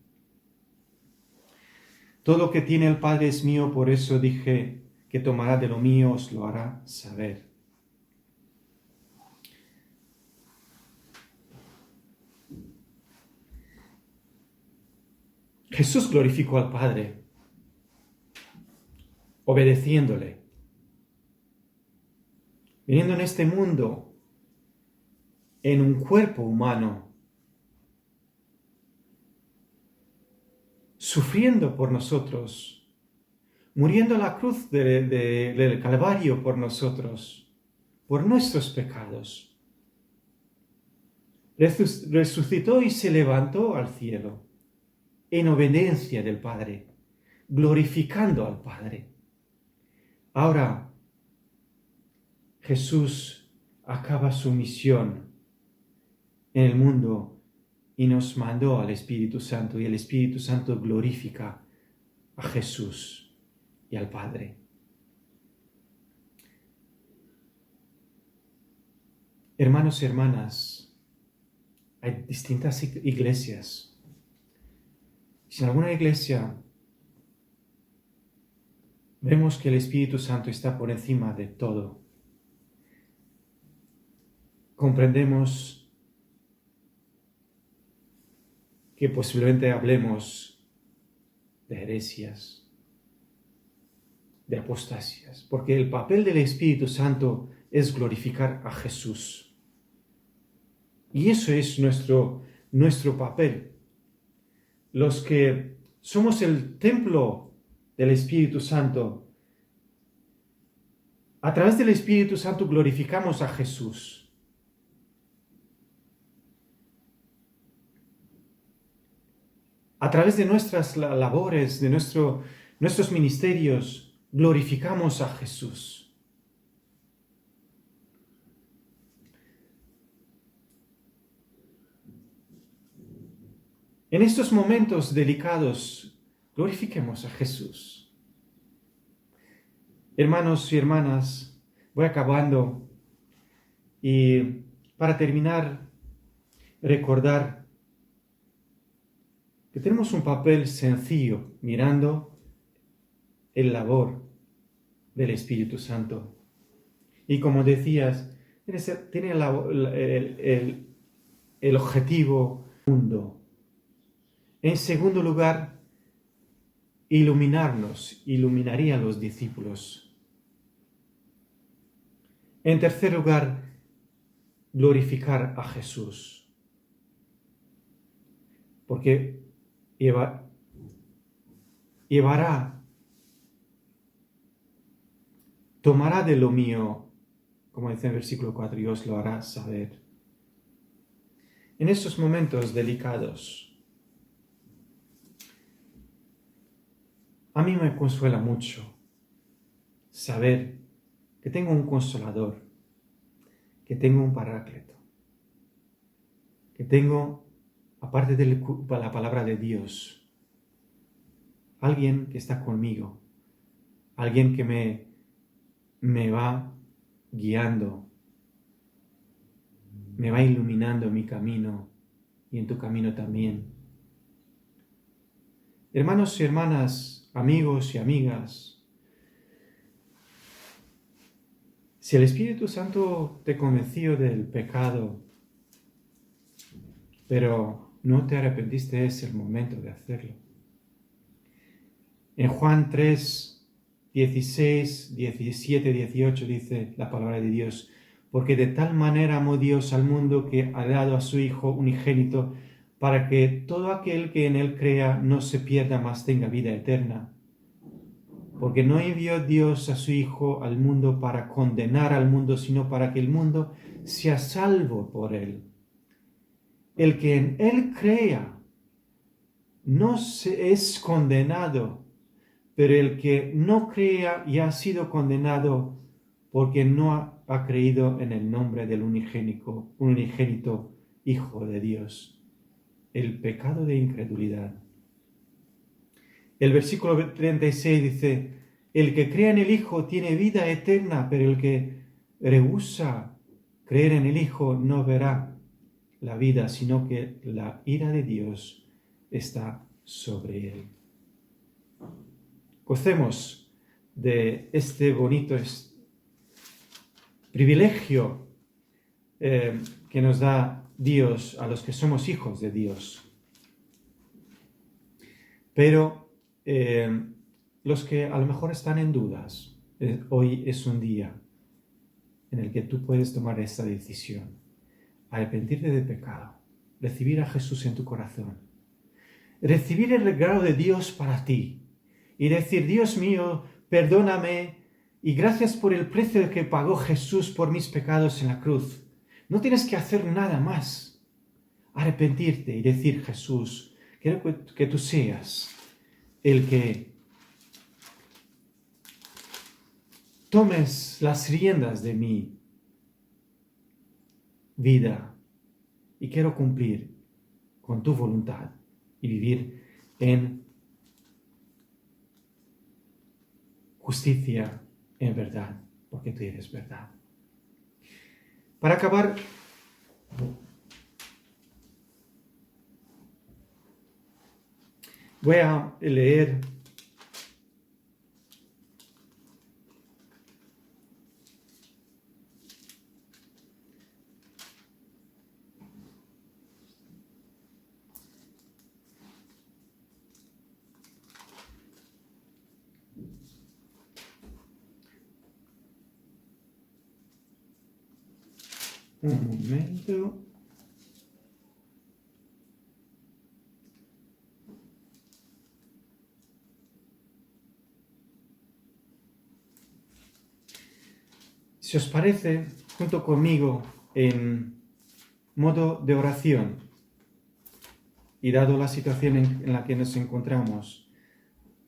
Todo lo que tiene el Padre es mío, por eso dije que tomará de lo mío, os lo hará saber. Jesús glorificó al Padre, obedeciéndole, viniendo en este mundo en un cuerpo humano, sufriendo por nosotros, muriendo en la cruz del Calvario por nosotros, por nuestros pecados. Resucitó y se levantó al cielo, en obediencia del Padre, glorificando al Padre. Ahora, Jesús acaba su misión en el mundo y nos mandó al Espíritu Santo, y el Espíritu Santo glorifica a Jesús. y al Padre. Hermanos y hermanas, hay distintas iglesias. Si en alguna iglesia vemos que el Espíritu Santo está por encima de todo, comprendemos que posiblemente hablemos de heresias, de apostasías, porque el papel del Espíritu Santo es glorificar a Jesús. Y eso es nuestro papel. Los que somos el templo del Espíritu Santo, a través del Espíritu Santo glorificamos a Jesús. A través de nuestras labores, de nuestros ministerios, glorificamos a Jesús. En estos momentos delicados, glorifiquemos a Jesús. Hermanos y hermanas, voy acabando y para terminar, recordar que tenemos un papel sencillo mirando el labor del Espíritu Santo. Y como decías, tiene el objetivo mundo. En segundo lugar, iluminaría a los discípulos. En tercer lugar, glorificar a Jesús. Porque tomará de lo mío, como dice en el versículo 4, y os lo hará saber. En estos momentos delicados, a mí me consuela mucho saber que tengo un consolador, que tengo un paráclito, que tengo, aparte de la palabra de Dios, alguien que está conmigo, alguien que me va guiando, me va iluminando mi camino y en tu camino también. Hermanos y hermanas, amigos y amigas, si el Espíritu Santo te convenció del pecado, pero no te arrepentiste, es el momento de hacerlo. En Juan 3, 16, 17, 18 dice la palabra de Dios: porque de tal manera amó Dios al mundo que ha dado a su Hijo unigénito, para que todo aquel que en él crea no se pierda, mas tenga vida eterna. Porque no envió Dios a su Hijo al mundo para condenar al mundo, sino para que el mundo sea salvo por él. El que en él crea no es condenado, pero el que no crea ya ha sido condenado porque no ha creído en el nombre del unigénito Hijo de Dios. El pecado de incredulidad. El versículo 36 dice: el que cree en el Hijo tiene vida eterna, pero el que rehúsa creer en el Hijo no verá la vida, sino que la ira de Dios está sobre él. Gocemos de este bonito privilegio que nos da Dios a los que somos hijos de Dios. Pero los que a lo mejor están en dudas, hoy es un día en el que tú puedes tomar esta decisión: arrepentirte de pecado, recibir a Jesús en tu corazón, recibir el regalo de Dios para ti y decir: Dios mío, perdóname y gracias por el precio que pagó Jesús por mis pecados en la cruz. No tienes que hacer nada más. Arrepentirte y decir: Jesús, quiero que tú seas el que tomes las riendas de mi vida y quiero cumplir con tu voluntad y vivir en justicia en verdad, porque tú eres verdad. Para acabar, voy a leer un momento. Si os parece, junto conmigo en modo de oración, y dado la situación en la que nos encontramos,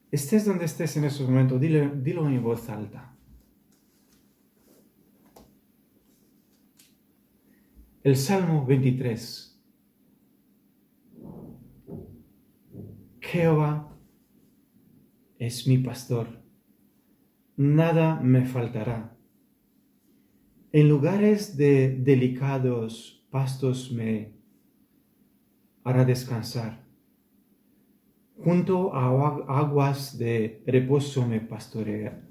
estés donde estés en esos momentos, dilo en voz alta. El Salmo 23. Jehová es mi pastor, nada me faltará. En lugares de delicados pastos me hará descansar. Junto a aguas de reposo me pastoreará.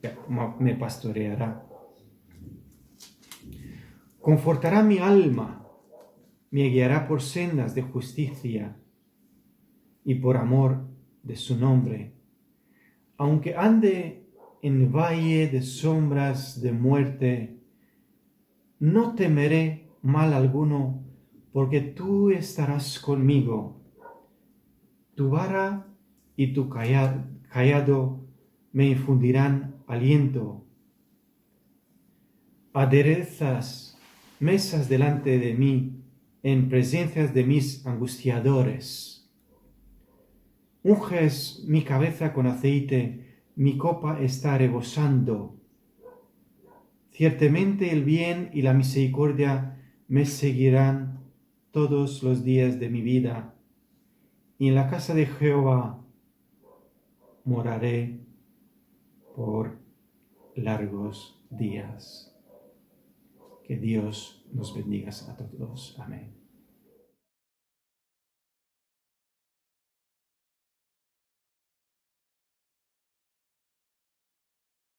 Confortará mi alma, me guiará por sendas de justicia y por amor de su nombre. Aunque ande en valle de sombras de muerte, no temeré mal alguno, porque tú estarás conmigo. Tu vara y tu cayado me infundirán aliento. Aderezas mesas delante de mí en presencia de mis angustiadores. Unges mi cabeza con aceite, mi copa está rebosando. Ciertamente el bien y la misericordia me seguirán todos los días de mi vida, y en la casa de Jehová moraré por largos días. Que Dios nos bendiga a todos. Amén.